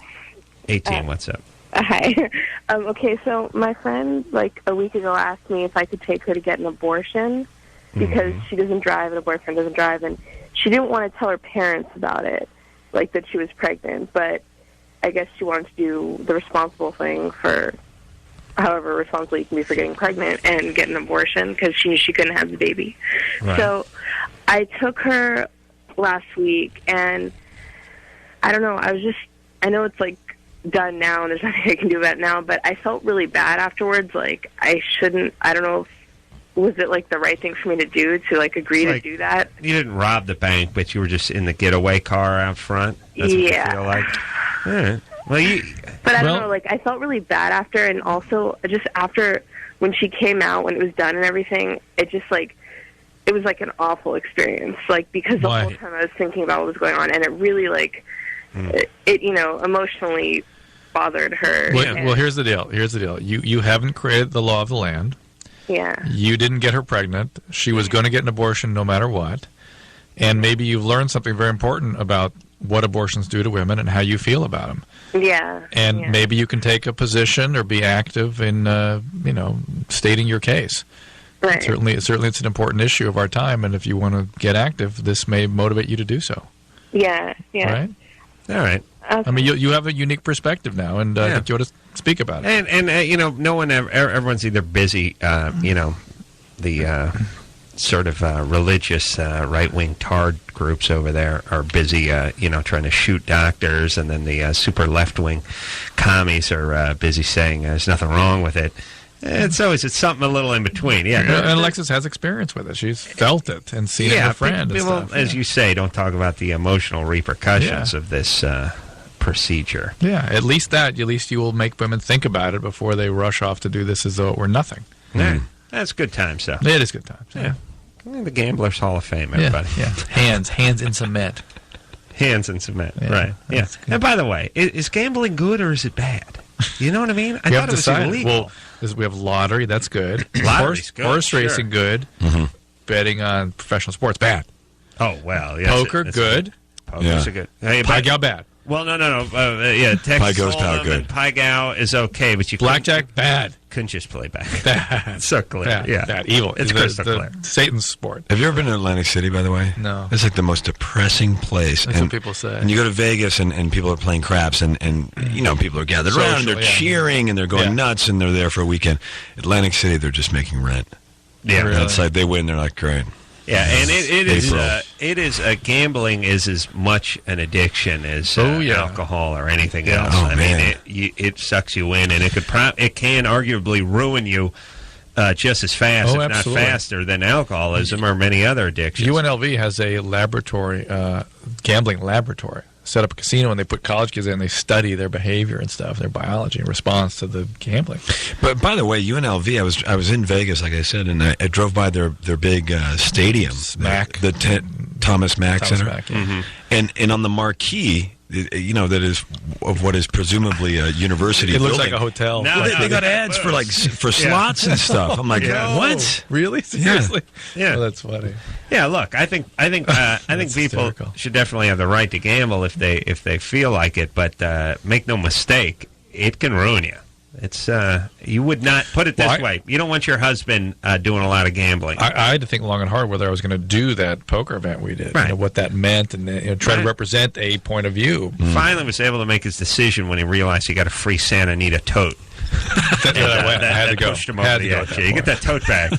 18. What's up? Hi. Okay, so my friend a week ago asked me if I could take her to get an abortion because she doesn't drive and her boyfriend doesn't drive, and she didn't want to tell her parents about it, that she was pregnant, but I guess she wanted to do the responsible thing for however responsible you can be for getting pregnant and get an abortion because she knew she couldn't have the baby. Right. So I took her last week, and I don't know, I know it's done now and there's nothing I can do about it now, but I felt really bad afterwards. I don't know if, was it the right thing for me to do to agree to do that? You didn't rob the bank, but you were just in the getaway car out front? That's what you feel like? All right. Well, but I don't know, I felt really bad after, and also just after when she came out, when it was done and everything, it just it was an awful experience, because the whole time I was thinking about what was going on, and it really it emotionally bothered her. Well, here's the deal. You haven't created the law of the land. Yeah. You didn't get her pregnant. She was going to get an abortion no matter what. And maybe you've learned something very important about what abortions do to women and how you feel about them. Yeah. And maybe you can take a position or be active in, stating your case. Right. Certainly, it's an important issue of our time, and if you want to get active, this may motivate you to do so. Yeah. Right? All right. Okay. I mean, you have a unique perspective now, and I think you ought to speak about it. And no one everyone's either busy, the sort of religious right-wing tard groups over there are busy, trying to shoot doctors, and then the super left-wing commies are busy saying there's nothing wrong with it. It's something a little in between, yeah. And Alexis has experience with it. She's felt it and seen it with a friend and stuff. As you say, don't talk about the emotional repercussions of this procedure. Yeah, at least you will make women think about it before they rush off to do this as though it were nothing. Yeah, that's good times, though. It is good times, yeah. The Gamblers Hall of Fame, everybody. Yeah. Hands in cement. Hands in cement, right. Yeah. And by the way, is gambling good or is it bad? You know what I mean? I thought it was illegal. Well, we have lottery, that's good. Lottery's good. Horse racing, good. Mm-hmm. Betting on professional sports, bad. Oh, well, yes. Poker, good. Poker's good. Hey, Pai-gow, bad. Well, no. Texas Pai-gow's Hold'em good. and Pai-gow is okay, but you Blackjack, bad. couldn't just play back. Bad. So clear. Bad. Yeah. Bad. Evil. It's crystal clear. Satan's sport. Have you ever been to Atlantic City, by the way? No. It's like the most depressing place. That's what people say. And you go to Vegas, and people are playing craps, and people are gathered around, and they're cheering, and they're going nuts, and they're there for a weekend. Atlantic City, they're just making rent. Yeah. Really? It's like they win, they're like, great. Yeah, and it is gambling is as much an addiction as alcohol or anything else. Oh, I man. mean, it sucks you in, and it can arguably ruin you just as fast, if absolutely. not faster, than alcoholism or many other addictions. UNLV has a laboratory, gambling laboratory. Set up a casino, and they put college kids in, and they study their behavior and stuff, their biology in response to the gambling. But by the way, UNLV, I was in Vegas, like I said, and I drove by their big stadium, the Thomas Mack Center, Mack, yeah. Mm-hmm. and on the marquee, that is of what is presumably a university. It looks building. like a hotel. They got ads for slots and stuff. I'm like, what? Really? Seriously? Yeah. Oh, that's funny. Yeah, look, I think people should definitely have the right to gamble if they feel like it, but make no mistake, it can ruin you. It's you would not put it this way. You don't want your husband doing a lot of gambling. I had to think long and hard whether I was going to do that poker event we did, right. What that meant, and try to represent a point of view. Finally was able to make his decision when he realized he got a free Santa Anita tote. I had to go. Pushed him over the edge. You get that tote back.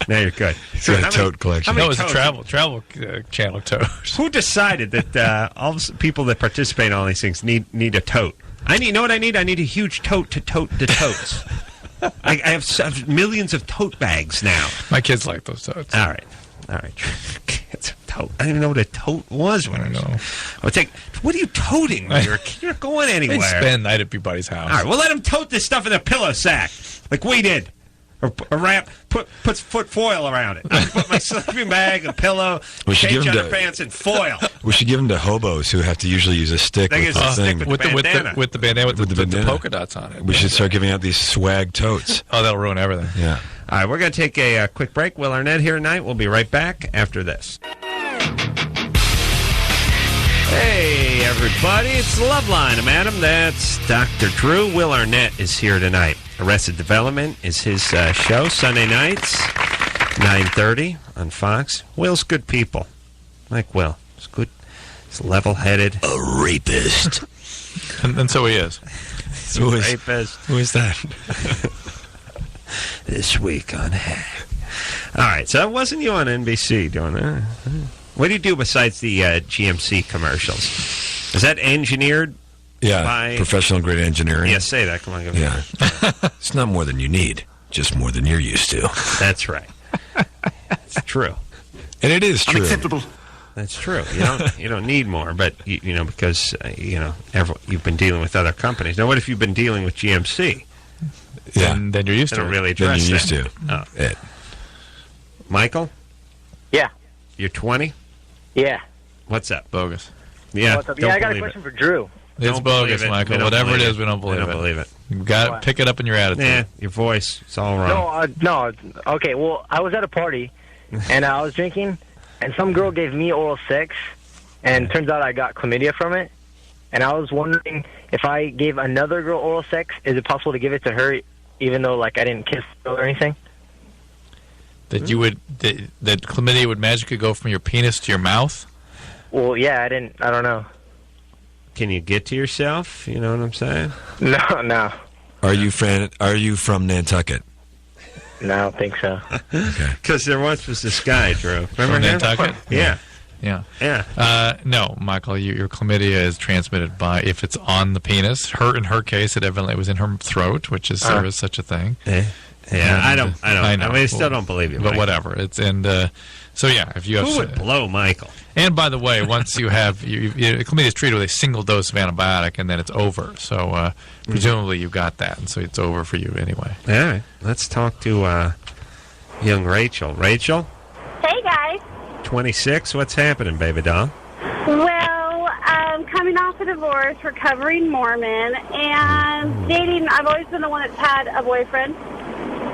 Now you're good. So a tote collection. No, it was a travel channel tote. Who decided that all the people that participate in all these things need a tote? You know what I need? I need a huge tote to tote the totes. I have millions of tote bags now. My kids like those totes. All right. It's a tote. I didn't even know what a tote was when I know. What are you toting when you're not going anywhere? They spend the night at Peabody's house. All right, well, let them tote this stuff in a pillow sack, like we did. Or put foot foil around it. I put my sleeping bag, a pillow, change underpants, and foil. We should give them to hobos who have to usually use a stick with the thing. With the bandana with the polka dots on it. We should start giving out these swag totes. Oh, that'll ruin everything. Yeah. All right, we're going to take a quick break. Will Arnett here tonight. We'll be right back after this. Hey, everybody. It's Loveline. I'm Adam. That's Dr. Drew. Will Arnett is here tonight. Arrested Development is his show, Sunday nights, 9:30 on Fox. Will's good people. Like Will. He's good. He's level-headed. A rapist. and so he is. Who is that? This week on Hack. All right, so that wasn't you on NBC doing that. What do you do besides the GMC commercials? Is that engineered? Yeah, by professional grade engineering. Yeah, say that. Come on, give me It's not more than you need, just more than you're used to. That's right. It's true. And it is true. Unacceptable. That's true. You don't need more, but because you've been dealing with other companies. Now, what if you've been dealing with GMC? Yeah, then you're used to it. Really address then you're used that. to it. Michael? Yeah. You're 20? Yeah. What's up? Bogus. Yeah. What's up? Yeah, I got a question for Drew. It's bogus, Michael. Whatever it is, we don't believe it. We don't believe it. You've got to pick it up in your attitude. Yeah, your voice. It's all wrong. No. Okay, well, I was at a party, and I was drinking, and some girl gave me oral sex, and it turns out I got chlamydia from it. And I was wondering if I gave another girl oral sex, is it possible to give it to her, even though, like, I didn't kiss her or anything? That that chlamydia would magically go from your penis to your mouth? Well, yeah, I don't know. Can you get to yourself? You know what I'm saying? No. Are you from Nantucket? No, I don't think so. Okay. Because there once was this guy, Drew. Remember From him? Nantucket? Yeah. No, Michael, your chlamydia is transmitted by, if it's on the penis. In her case, it evidently was in her throat, which is there is such a thing. Yeah, I know. I mean, I still don't believe you, but Michael. whatever. So yeah, if you have, who would blow Michael? And by the way, once you have chlamydia is treated with a single dose of antibiotic, and then it's over. So presumably you got that, and so it's over for you anyway. All right, let's talk to young Rachel. Rachel, Hey, guys. 26. What's happening, baby doll? Well, coming off a divorce, recovering Mormon, and dating. I've always been the one that's had a boyfriend.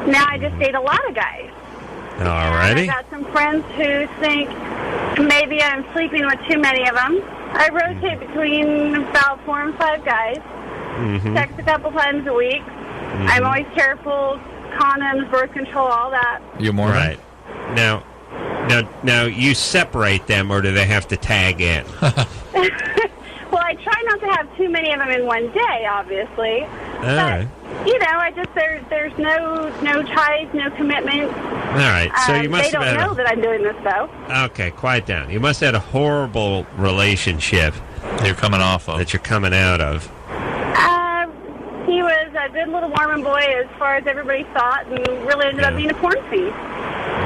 Now I just date a lot of guys. Alrighty. I've got some friends who think maybe I'm sleeping with too many of them. I rotate between about 4 and 5 guys. Sex a couple times a week. I'm always careful. Condoms, birth control, all that. You're more right. Now, you separate them, or do they have to tag in? Well, I try not to have too many of them in one day, obviously. All right. You know, there's no ties, no commitment. All right. So you must they don't know that I'm doing this, though. Okay, quiet down. You must have had a horrible relationship you're coming off of. That you're coming out of. He was a good little Mormon boy as far as everybody thought, and really ended up being a porn fiend.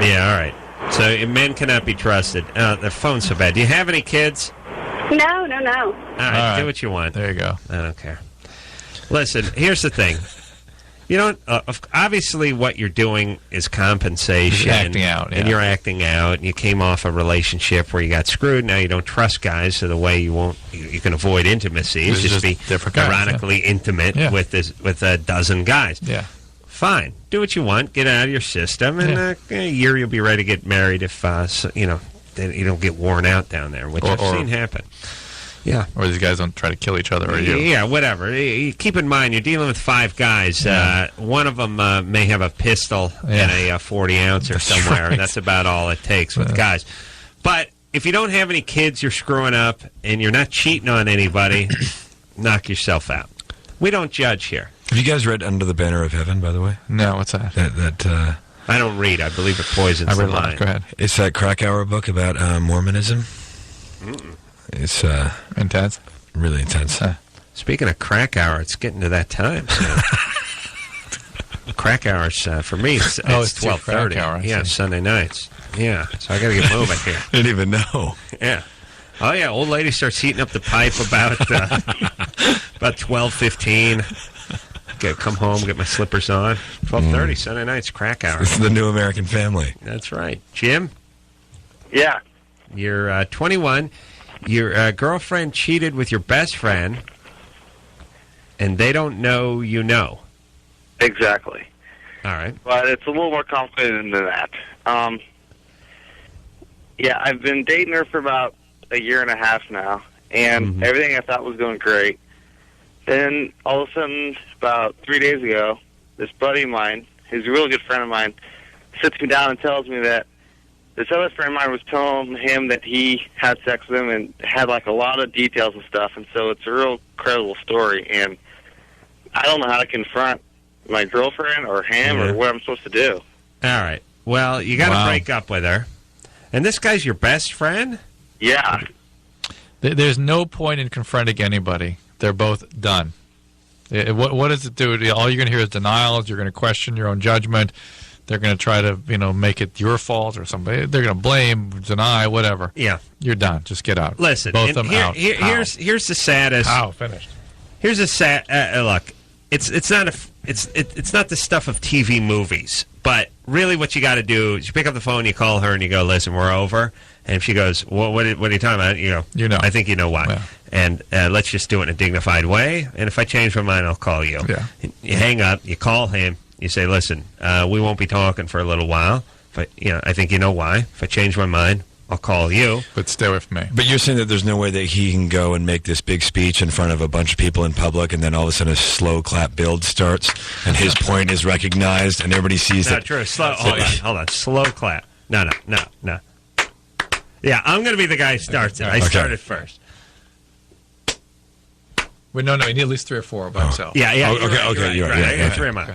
Yeah, all right. So men cannot be trusted. The phone's so bad. Do you have any kids? No. All right, do what you want. There you go. I don't care. Listen, here's the thing. You don't. Obviously, what you're doing is compensation. You're acting out, and you're acting out. And you came off a relationship where you got screwed. Now you don't trust guys, so the way you can avoid intimacy is just be ironically intimate with a dozen guys. Yeah. Fine. Do what you want. Get it out of your system, and in a year you'll be ready to get married if you don't get worn out down there, which I've seen happen. Yeah. Or these guys don't try to kill each other, or you. Yeah, whatever. Keep in mind, you're dealing with 5 guys. One of them may have a pistol and a 40-ouncer somewhere. Right. That's about all it takes with guys. But if you don't have any kids, you're screwing up, and you're not cheating on anybody, knock yourself out. We don't judge here. Have you guys read Under the Banner of Heaven, by the way? No, what's that? That I don't read. I believe it poisons the mind. Go ahead. It's that Krakauer book about Mormonism. It's intense. Really intense. Speaking of crack hour, it's getting to that time. So. Crack hours for me. It's 12:30. Yeah, Sunday nights. Yeah, so I got to get moving here. I didn't even know. Yeah. Oh yeah, old lady starts heating up the pipe about 12:15. Come home, get my slippers on. 12:30 Sunday nights, crack hour. This is the new American Family. That's right, Jim. Yeah. You're 21. Your girlfriend cheated with your best friend, and they don't know you know. Exactly. All right. But it's a little more complicated than that. Yeah, I've been dating her for about a year and a half now, and everything I thought was going great. Then, all of a sudden, about 3 days ago, this buddy of mine, who's a really good friend of mine, sits me down and tells me that this other friend of mine was telling him that he had sex with him and had, like, a lot of details and stuff, and so it's a real credible story, and I don't know how to confront my girlfriend or him or what I'm supposed to do. All right. Well, you got to break up with her. And this guy's your best friend? Yeah. There's no point in confronting anybody. They're both done. What does it do? All you're going to hear is denials. You're going to question your own judgment. They're going to try to, make it your fault or somebody. They're going to blame, deny, whatever. Yeah. You're done. Just get out. Listen, both of them out. Here's the saddest. Finished. Here's the sad look. It's not the stuff of TV movies, but really what you got to do is you pick up the phone, you call her, and you go, listen, we're over. And if she goes, well, what are you talking about? You go, I think you know why. Yeah. And let's just do it in a dignified way. And if I change my mind, I'll call you. Yeah. You hang up, you call him, you say, listen, we won't be talking for a little while. I think you know why. If I change my mind, I'll call you. But stay away from me. But you're saying that there's no way that he can go and make this big speech in front of a bunch of people in public, and then all of a sudden a slow clap build starts, and his point is recognized, and everybody sees that. Not true. Slow. Hold on. Slow clap. No. Yeah, I'm going to be the guy who starts it. I started first. Wait, no. You need at least 3 or 4 by himself. Yeah. Okay. You're right. I got 3 of mine.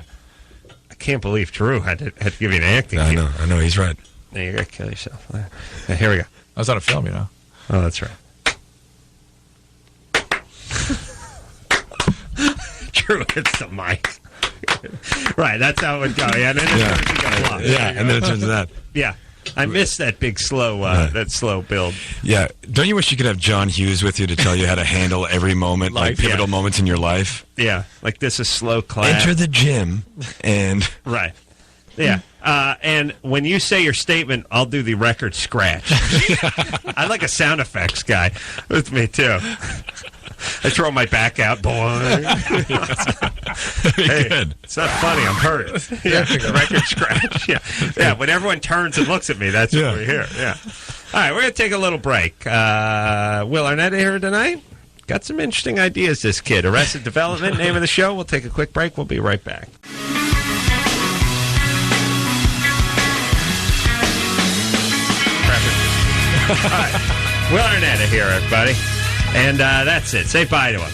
I can't believe Drew had to give you an acting. I know. He's right. Now you got to kill yourself. Here we go. I was on a film, Oh, that's right. Drew hits the mic. Right, that's how it would go. Yeah, and then and then it turns to that. Yeah. I missed that big slow build. Yeah. Don't you wish you could have John Hughes with you to tell you how to handle every moment, like pivotal moments in your life? Yeah. Like this is slow clap. Enter the gym and... Right. Yeah. And when you say your statement, I'll do the record scratch. I like a sound effects guy with me, too. I throw my back out. Boy. Hey, it's not funny. I'm hurt. Record scratch. Yeah. When everyone turns and looks at me, that's what we hear. Yeah. All right, we're going to take a little break. Will Arnett here tonight? Got some interesting ideas, this kid. Arrested Development, name of the show. We'll take a quick break. We'll be right back. All right. Will Arnett here, everybody. And that's it. Say bye to him.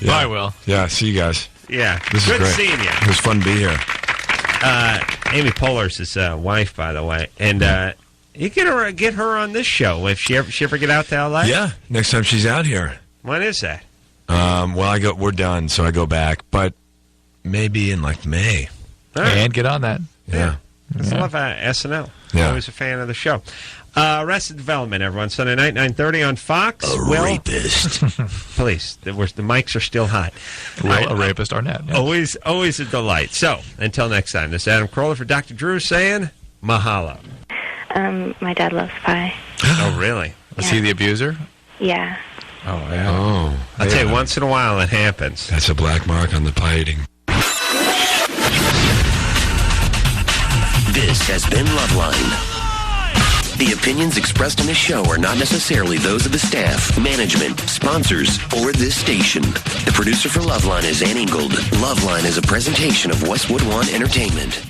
Yeah. Bye, Will. Yeah, see you guys. Yeah. This Good is great. seeing you. It was fun to be here. Amy Poehler's his wife, by the way. And you get her on this show if she ever get out to L.A.? Yeah, next time she's out here. When is that? Well, we're done, so I go back. But maybe in, May. Right. And get on that. Yeah. I love SNL. Yeah. Always a fan of the show. Arrested Development, everyone. Sunday night, 9:30 on Fox. Rapist. Please, the mics are still hot. A rapist, Arnett. Yeah. Always a delight. So, until next time, this is Adam Carolla for Dr. Drew saying mahalo. My dad loves pie. Oh, really? Was he the abuser? Yeah. Oh, yeah. Oh. I'll tell you, once in a while it happens. That's a black mark on the pie eating. This has been Loveline. The opinions expressed on this show are not necessarily those of the staff, management, sponsors, or this station. The producer for Loveline is Ann Ingold. Loveline is a presentation of Westwood One Entertainment.